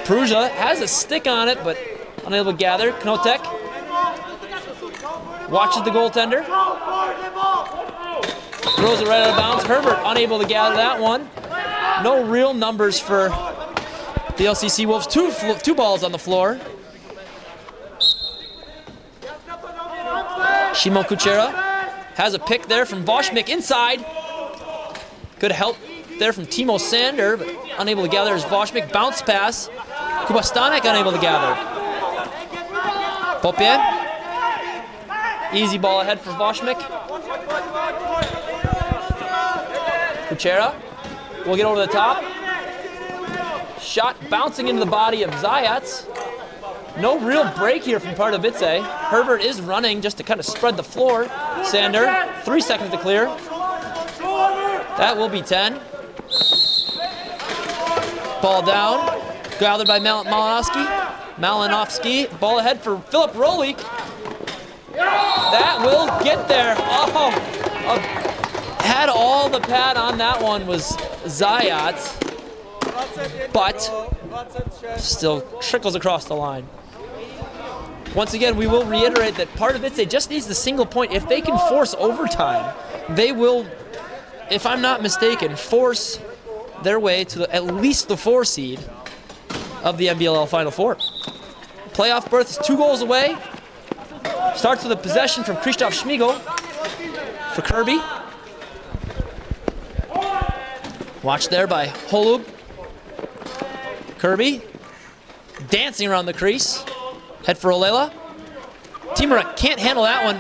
Prusa has a stick on it, but unable to gather. Knotek watches the goaltender. Throws it right out of bounds. Herbert unable to gather that one. No real numbers for the LCC Wolves. Two balls on the floor. Shimon Kuchera has a pick there from Voshmik inside. Good help there from Timo Sander, but unable to gather as Voshmik. Bounce pass. Kubastanek unable to gather. Popier. Easy ball ahead for Voshmik. Kuchera will get over the top. Shot bouncing into the body of Zayats. No real break here from Pardubice. Herbert is running just to kind of spread the floor. Sander, 3 seconds to clear. That will be 10. Ball down. Gathered by Malinovsky. Ball ahead for Philip Rolik. That will get there. Oh, had all the pad on that one was Zayats, but still trickles across the line. Once again, we will reiterate that Pardubice just needs the single point. If they can force overtime, they will, if I'm not mistaken, force their way to at least the 4 seed of the NBLL Final Four. Playoff berth is 2 goals away. Starts with a possession from Christoph Schmiegel for Kirby. Watched there by Holub. Kirby dancing around the crease. Head for Olela. Timurek can't handle that one.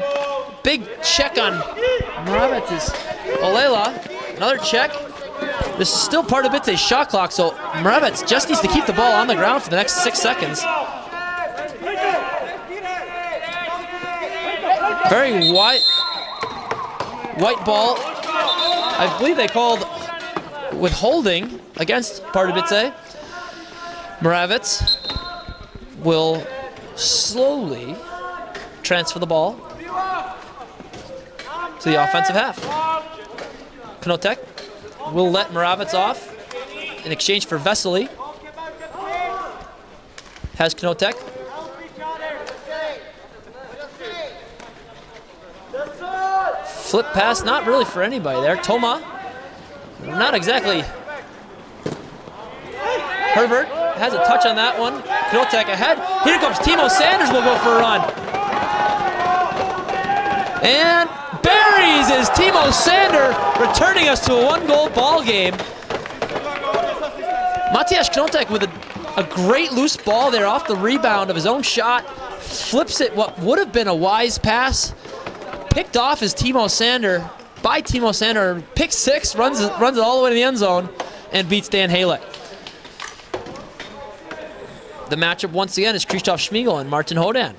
Big check on Moravec's Olela. Another check. This is still Pardubice's shot clock, so Moravec just needs to keep the ball on the ground for the next 6 seconds. Very white ball. I believe they called withholding against Pardubice. Moravec will slowly transfer the ball to the offensive half. Knotek will let Moravec off in exchange for Vesely. Has Knotek. Flip pass, not really for anybody there. Toma, not exactly. Herbert has a touch on that one. Knotek ahead. Here comes Timo Sanders, will go for a run. And buries is Timo Sander, returning us to a 1-goal ball game. Matthias Knotek with a great loose ball there off the rebound of his own shot. Flips it, what would have been a wise pass. Picked off is Timo Sander, by Timo Sander. Pick 6, runs it all the way to the end zone, and beats Dan Halek. The matchup once again is Krzysztof Schmiegel and Martin Hodan.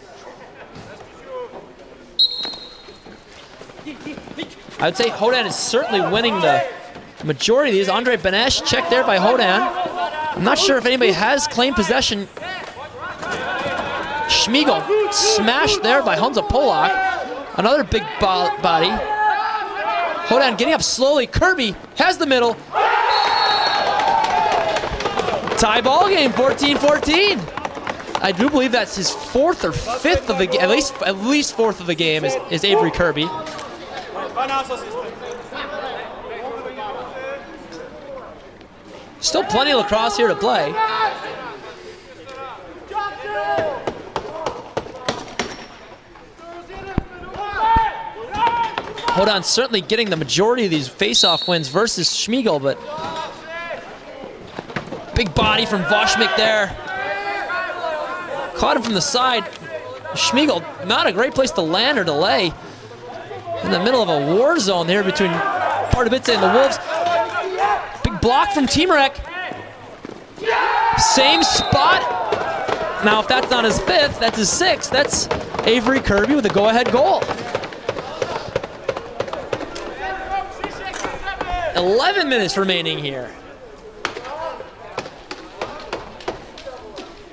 I would say Hodan is certainly winning the majority of these. Andre Benesh checked there by Hodan. I'm not sure if anybody has claimed possession. Schmiegel smashed there by Hansa Polak. Another big body. Hodan getting up slowly. Kirby has the middle. Tie ball game, 14-14. I do believe that's his 4th or 5th of the game. At least 4th of the game is Avery Kirby. Still plenty of lacrosse here to play. Hodan certainly getting the majority of these face-off wins versus Schmiegel, but big body from Voshmik there. Caught him from the side. Schmiegel, not a great place to land or to lay. In the middle of a war zone there between Pardubice and the Wolves. Big block from Timarek. Same spot. Now, if that's not his 5th, that's his 6th. That's Avery Kirby with a go-ahead goal. 11 minutes remaining here.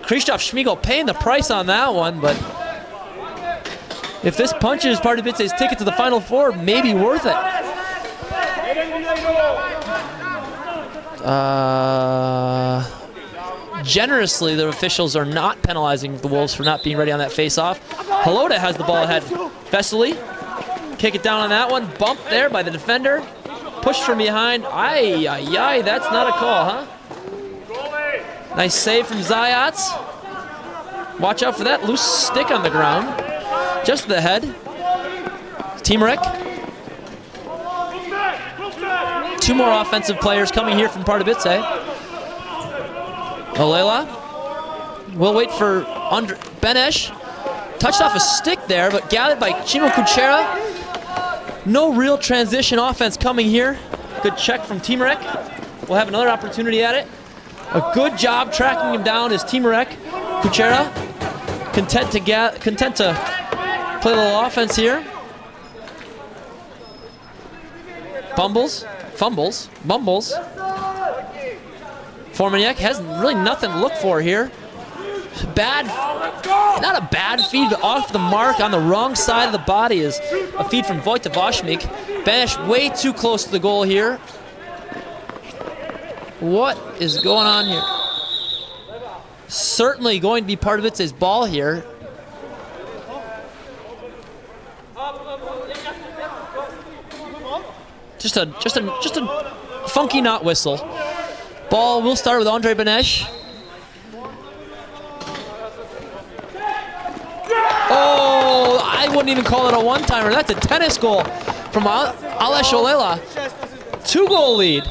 Krzysztof Schmiegel paying the price on that one, but if this punches Pardubice's ticket to the Final Four, maybe worth it. Generously, the officials are not penalizing the Wolves for not being ready on that face-off. Halota has the ball ahead. Vesely, kick it down on that one. Bump there by the defender. Push from behind. That's not a call, huh? Nice save from Zayats. Watch out for that loose stick on the ground. Just to the head. Timarek. 2 more offensive players coming here from Pardubice. Olela will wait for Benesh. Touched off a stick there, but gathered by Chimo Kuchera. No real transition offense coming here. Good check from Timarek. We'll have another opportunity at it. A good job tracking him down is Timarek. Kuchera content to play a little offense here. Fumbles. Formaniak has really nothing to look for here. Not a bad feed, but off the mark on the wrong side of the body is a feed from Vojta Voshmik. Benesh way too close to the goal here. What is going on here? Certainly going to be Pardubice's ball here. Just a funky knot whistle. Ball will start with Andre Benesh. Oh, I wouldn't even call it a one-timer. That's a tennis goal from Alesh Olela. 2-goal lead.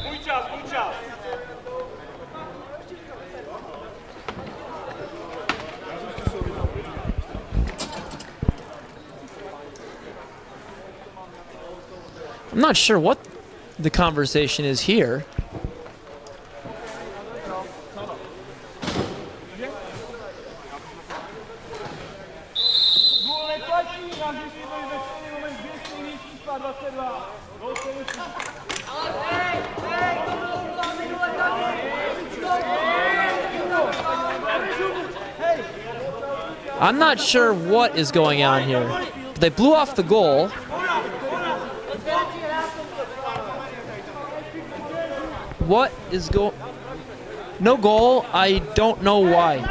I'm not sure what the conversation is here. I'm not sure what is going on here. But they blew off the goal. What is going? No goal. I don't know why.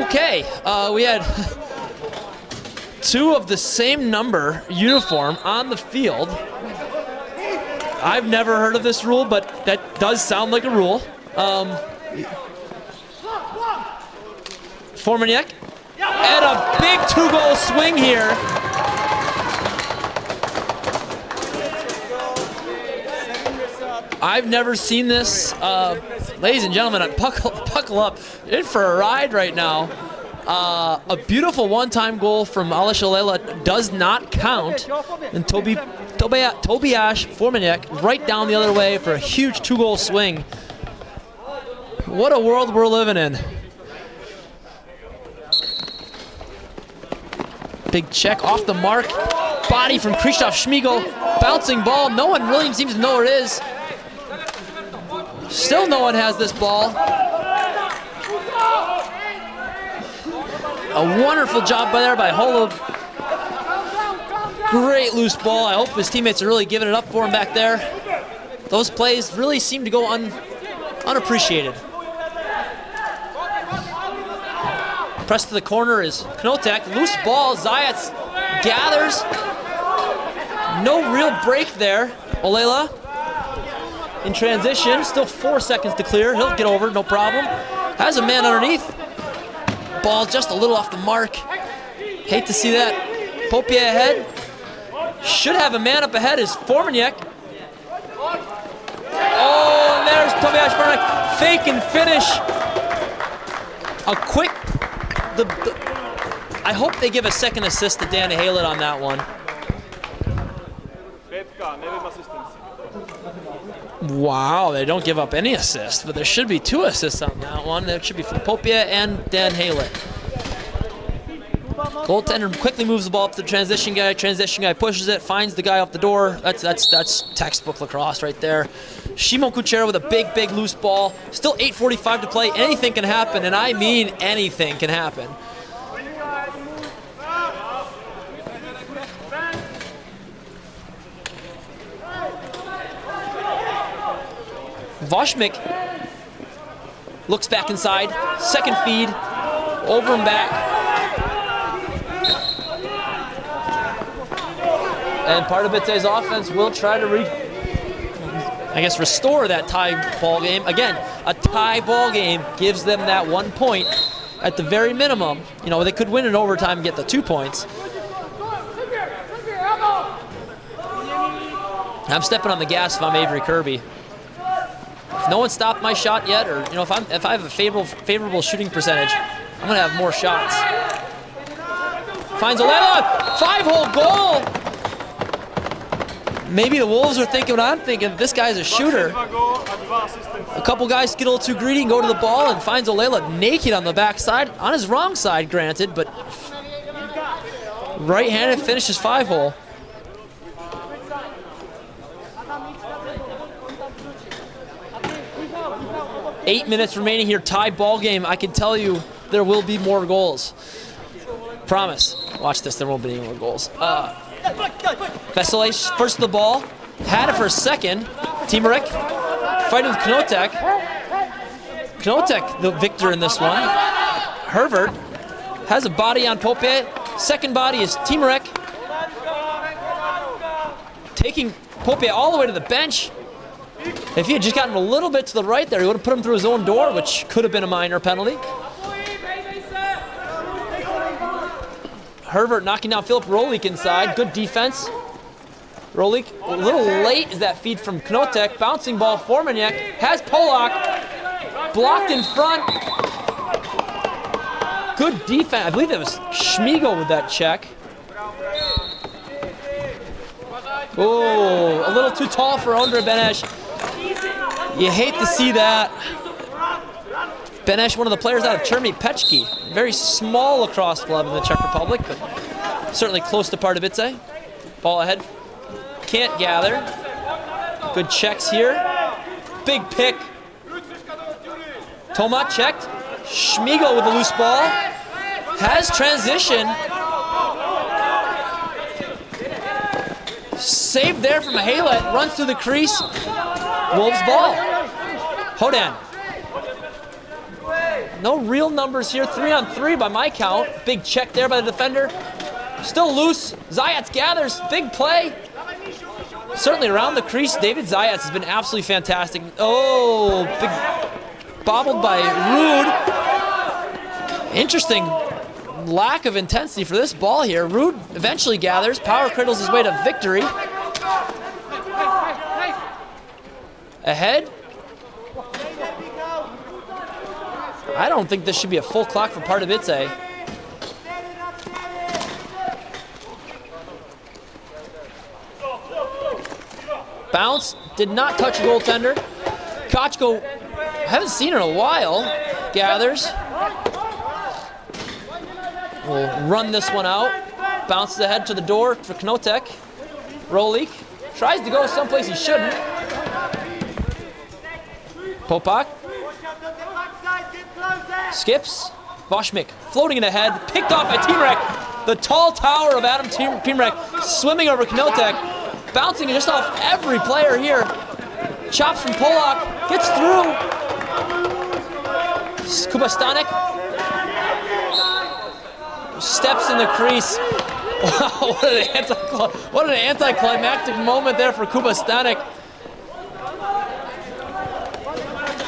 Okay, we had two of the same number uniform on the field. I've never heard of this rule, but that does sound like a rule. Formaniak, and a big two-goal swing here. I've never seen this. Ladies and gentlemen, buckle up. In for a ride right now. A beautiful one-time goal from Alish Olela does not count. And Tobias Formaniak right down the other way for a huge two-goal swing. What a world we're living in. Big check off the mark. Body from Krzysztof Schmiegel. Bouncing ball. No one really seems to know where it is. Still no one has this ball. A wonderful job by Holo. Great loose ball. I hope his teammates are really giving it up for him back there. Those plays really seem to go unappreciated. Press to the corner is Knotek. Loose ball. Zayats gathers. No real break there. Olela in transition. Still 4 seconds to clear. He'll get over, no problem. Has a man underneath. Ball just a little off the mark. Hate to see that. Popier ahead. Should have a man up ahead is Formaniak. Oh, and there's Tobias Formaniak. Fake and finish. A quick... I hope they give a second assist to Dan Haylett on that one. Wow, they don't give up any assists, but there should be 2 assists on that one. That should be from Popia and Dan Haylett. Goaltender quickly moves the ball up to the transition guy. Transition guy pushes it, finds the guy off the door. That's textbook lacrosse right there. Shimon Kuchera with a big loose ball. Still 8:45 to play. Anything can happen, and I mean anything can happen. Voshmik looks back inside. Second feed. Over and back. And Pardubice's offense will try to restore that tie ball game. Again, a tie ball game gives them that 1 point at the very minimum. You know, they could win in overtime and get the 2 points. I'm stepping on the gas if I'm Avery Kirby. If no one stopped my shot yet, or if I have a favorable shooting percentage, I'm gonna have more shots. Finds Olela, 5-hole goal. Maybe the Wolves are thinking what I'm thinking. This guy's a shooter. A couple guys get a little too greedy and go to the ball, and finds Olela naked on the backside, on his wrong side, granted, but right-handed finishes 5-hole. 8 minutes remaining here, tie ball game. I can tell you there will be more goals. Promise. Watch this, there won't be any more goals. Vesely first to the ball, had it for a second. Timarek fighting with Knotek. Knotek the victor in this one. Herbert has a body on Pope. Second body is Timarek. Taking Pope all the way to the bench. If he had just gotten a little bit to the right there, he would have put him through his own door, which could have been a minor penalty. Herbert knocking down Philip Rolik inside. Good defense. Rolik a little late is that feed from Knotek. Bouncing ball, Formaniak has Polak. Blocked in front. Good defense. I believe it was Schmiegel with that check. Oh, a little too tall for Ondrej Benesh. You hate to see that. Benesh, one of the players out of Chermy Pechki. Very small lacrosse club in the Czech Republic, but certainly close to Pardubice. Ball ahead. Can't gather. Good checks here. Big pick. Toma checked. Schmiegel with the loose ball. Has transition. Saved there from Haylett. Runs through the crease. Wolves ball. Hodan. No real numbers here. 3-on-3 by my count. Big check there by the defender. Still loose. Zayats gathers. Big play. Certainly around the crease, David Zayats has been absolutely fantastic. Oh, big bobbled by Rude. Interesting lack of intensity for this ball here. Rude eventually gathers. Power cradles his way to victory. Ahead. I don't think this should be a full clock for Pardubice. Bounce, did not touch a goaltender. Kochko, haven't seen in a while, gathers. Will run this one out. Bounces ahead to the door for Knotek. Rolik tries to go someplace he shouldn't. Popak. Skips. Voshmik floating it ahead. Picked off by Teamrek. The tall tower of Adam Teamrek swimming over Knotek. Bouncing just off every player here. Chops from Polak. Gets through. Kubastanek. Steps in the crease. Wow, what an anticlimactic moment there for Kubastanek.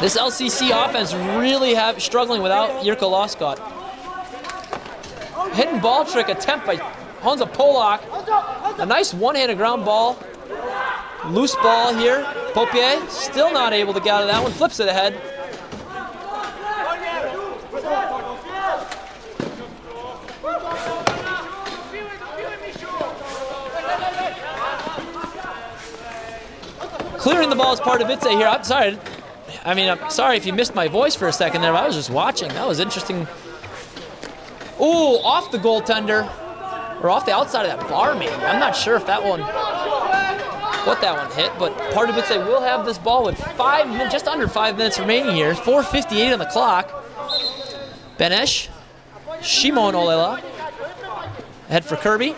This LCC offense really struggling without Jirko Loskot. Hidden ball trick attempt by Honza Polak. A nice one-handed ground ball. Loose ball here. Popier still not able to gather that one. Flips it ahead. Clearing the ball is Pardubice here. I'm sorry. I'm sorry if you missed my voice for a second there, but I was just watching. That was interesting. Ooh, off the goaltender. Or off the outside of that bar, maybe. I'm not sure if that one, what that one hit, but Pardubice will have this ball with just under 5 minutes remaining here. 4:58 on the clock. Benesh, Shimon Olela, ahead for Kirby.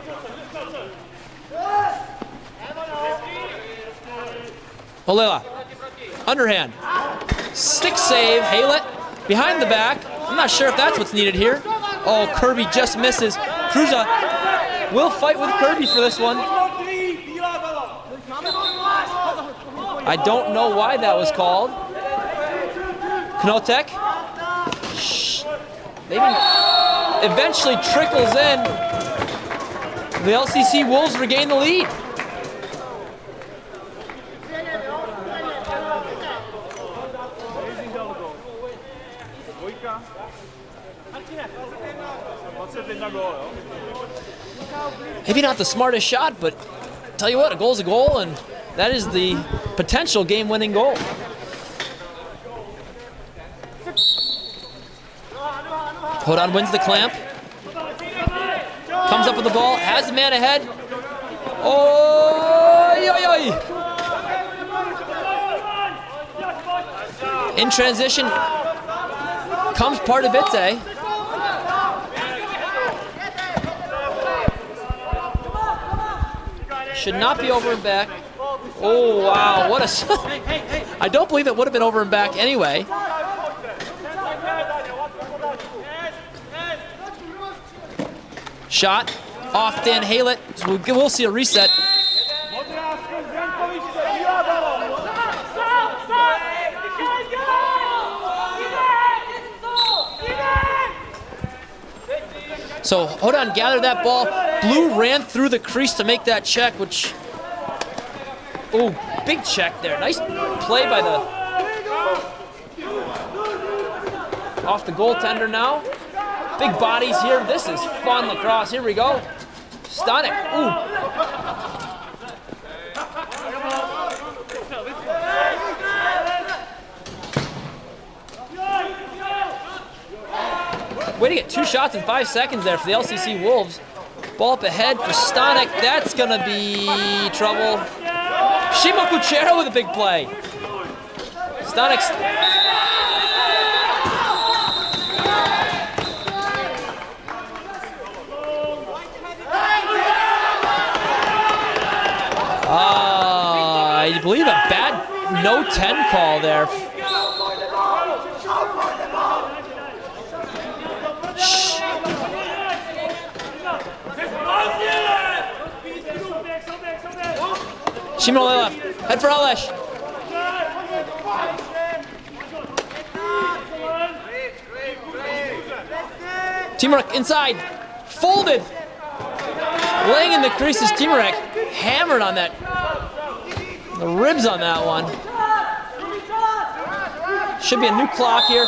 Olela, underhand, stick save, Haylett, behind the back. I'm not sure if that's what's needed here. Oh, Kirby just misses. Kruza will fight with Kirby for this one. I don't know why that was called. Knotek. Maybe eventually trickles in. The LCC Wolves regain the lead. Maybe not the smartest shot, but tell you what, a goal's a goal, and that is the potential game-winning goal. Hodan wins the clamp. Comes up with the ball, has the man ahead. Oh, in transition, comes Pardubice. Should not be over and back. Oh, wow, what a... I don't believe it would have been over and back anyway. Shot off Dan Haylett. So we'll see a reset. So Hodan gathered that ball. Blue ran through the crease to make that check, which... Oh, big check there. Nice play by the... Off the goaltender now. Big bodies here. This is fun lacrosse. Here we go. Stanek. Ooh. to get 2 shots in 5 seconds there for the LCC Wolves. Ball up ahead for Stanek. That's going to be trouble. Shimo Kuchera with a big play. Stanek's... I believe a bad no 10 call there. Shimon left, head for Alesh. Timurek inside, folded. Laying in the creases, Timurek hammered on that. The ribs on that one. Should be a new clock here.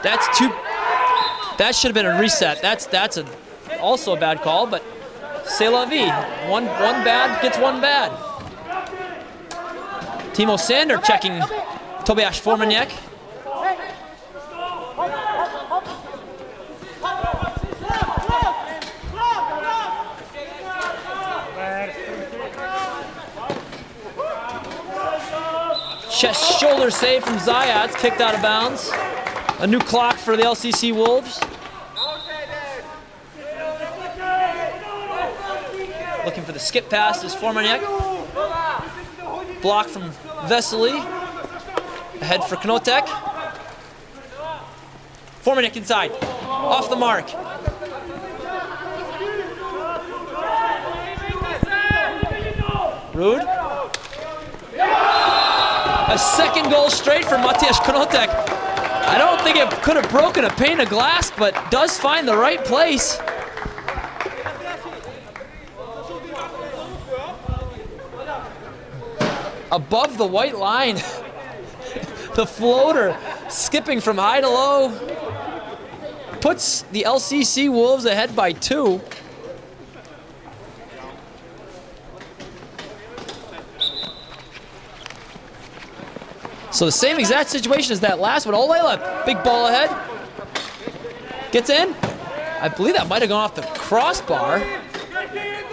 That's two. That should have been a reset. That's also a bad call, but c'est la vie. One bad gets one bad. Timo Sander checking Tobias Formaniak. Chest shoulder save from Zayats, kicked out of bounds. A new clock for the LCC Wolves. Looking for the skip pass is Formaniak. Block from Vesely. Ahead for Knotek. Formaniak inside. Off the mark. Rude. A second goal straight for Matias Knotek. I don't think it could have broken a pane of glass, but does find the right place. Above the white line. The floater skipping from high to low. Puts the LCC Wolves ahead by 2. So the same exact situation as that last one. Olela, big ball ahead. Gets in. I believe that might have gone off the crossbar.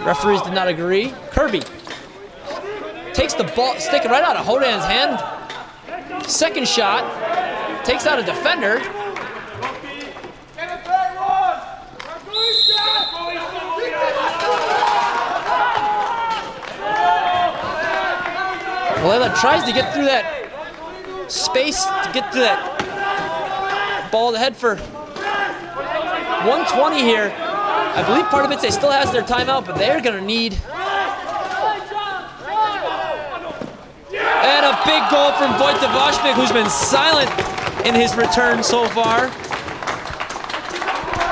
Referees did not agree. Kirby takes the ball, stick it right out of Hodan's hand. Second shot, takes out a defender. Olela tries to get through that space to get to that ball ahead for 120 here. I believe Pardubice still has their timeout, but they're going to need. And a big goal from Vojta Vašmik, who's been silent in his return so far.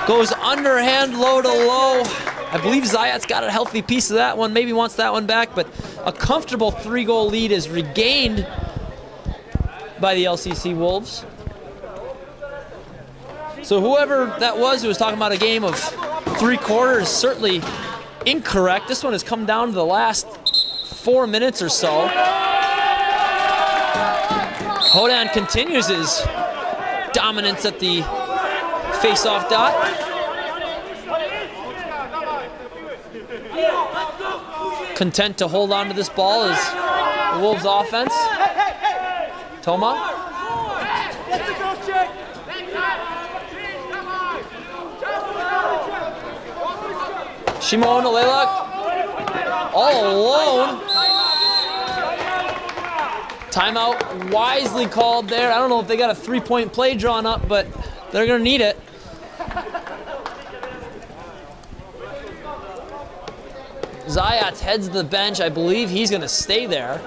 Goes underhand, low to low. I believe Zayat's got a healthy piece of that one, maybe wants that one back, but a comfortable 3-goal lead is regained by the LCC Wolves. So whoever that was who was talking about a game of 3 quarters, certainly incorrect. This one has come down to the last 4 minutes or so. Hodan continues his dominance at the face-off dot. Content to hold on to this ball is the Wolves offense. Toma. Shimon Olela all alone. Timeout wisely called there. I don't know if they got a 3-point play drawn up, but they're gonna need it. Zayats heads to the bench. I believe he's gonna stay there.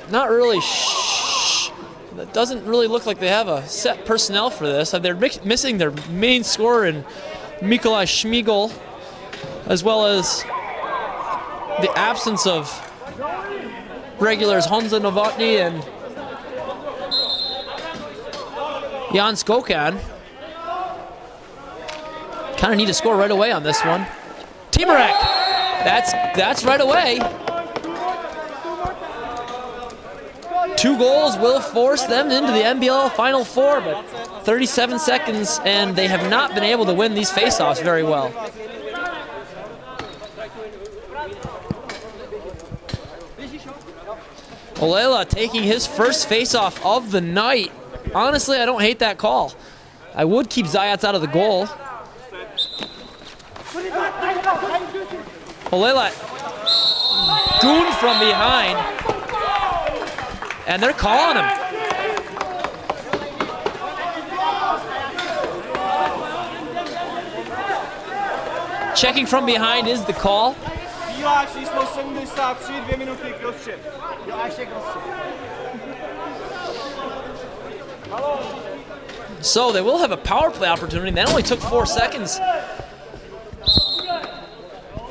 Not really. It doesn't really look like they have a set personnel for this. They're missing their main scorer in Mikolaj Schmigel, as well as the absence of regulars Honza Novotny and Jan Skokan. Kind of need to score right away on this one. Timarek, that's right away. 2 goals will force them into the NBL Final Four, but 37 seconds, and they have not been able to win these faceoffs very well. Olela taking his first faceoff of the night. Honestly, I don't hate that call. I would keep Zayats out of the goal. Olela gooned from behind, and they're calling him. Checking from behind is the call. Bílá číslo 73, 2 minuty, crosscheck. So they will have a power play opportunity. That only took 4 seconds.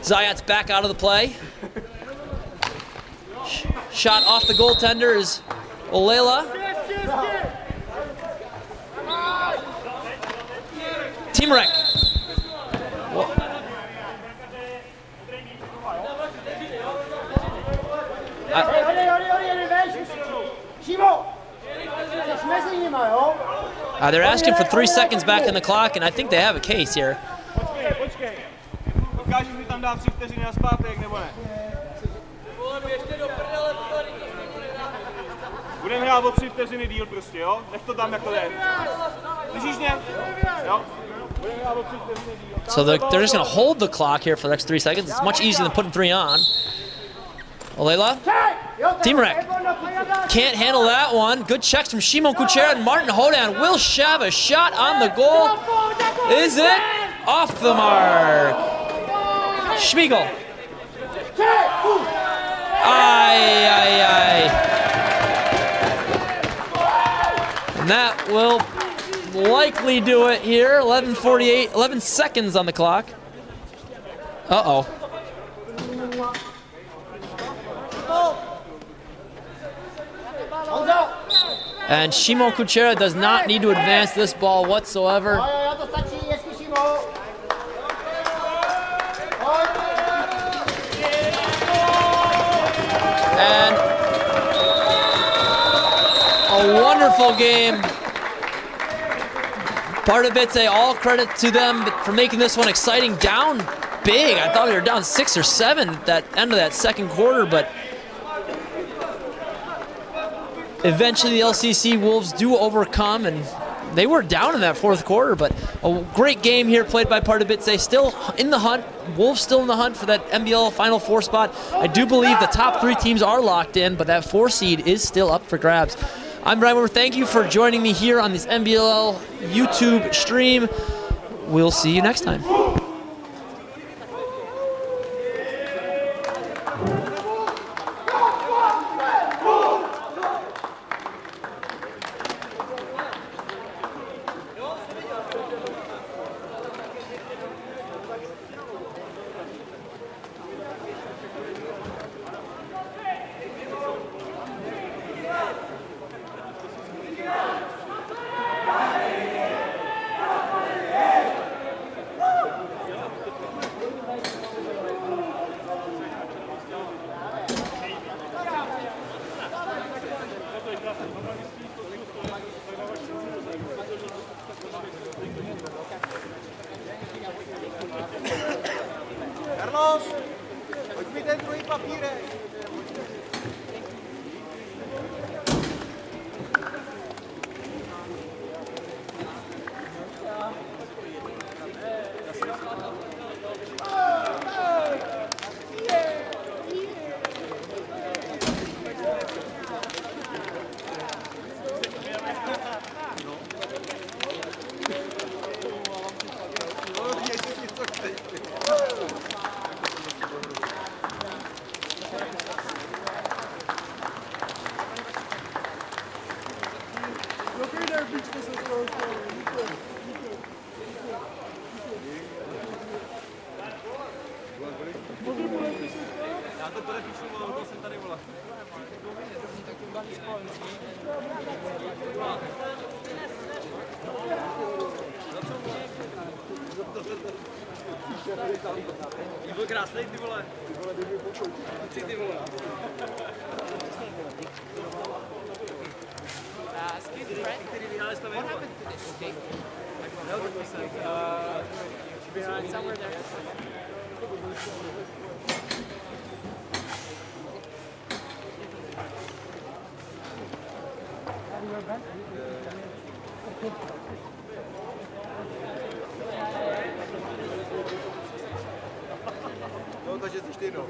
Zayat's back out of the play. Shot off the goaltender is Olela. Timarek. They're asking for 3 seconds back in the clock, and I think they have a case here. Počkej. Dokážeš mi tam dát 3 vteřiny na zpátek, nebo ne? Budeme hrát o 3 vteřiny díl prostě, jo? Nech to tam jako jde. Slyšíš mě? Jo? Budeme hrát o 3 vteřiny díl. So they're just going to hold the clock here for the next 3 seconds. It's much easier than putting 3 on. Olela. Timarek can't handle that one. Good checks from Shimon Kuchera and Martin Hodan. Will Shav a shot on the goal. Is it? Off the mark. Schmiegel. Aye, aye, aye. And that will likely do it here. 11:48, 11 seconds on the clock. Uh-oh. And Shimon Kuchera does not need to advance this ball whatsoever. And a wonderful game. Pardubice, all credit to them for making this one exciting. Down big. I thought we were down 6 or 7 at the end of that second quarter, but eventually the LCC Wolves do overcome, and they were down in that fourth quarter, but a great game here played by Pardubice. Still in the hunt. Wolves still in the hunt for that NBL Final Four spot. I do believe the top 3 teams are locked in, but that 4 seed is still up for grabs. I'm Brian Weber. Thank you for joining me here on this NBLL YouTube stream. We'll see you next time. Carlos, hoď mi ten druhý papírek. podepíšu, vole, jsem tady, vole. Byl krásnej, ty vole. Ty vole. Excuse me, Fred. What happened to this stick? Somewhere there. No, takže jsi ty, no.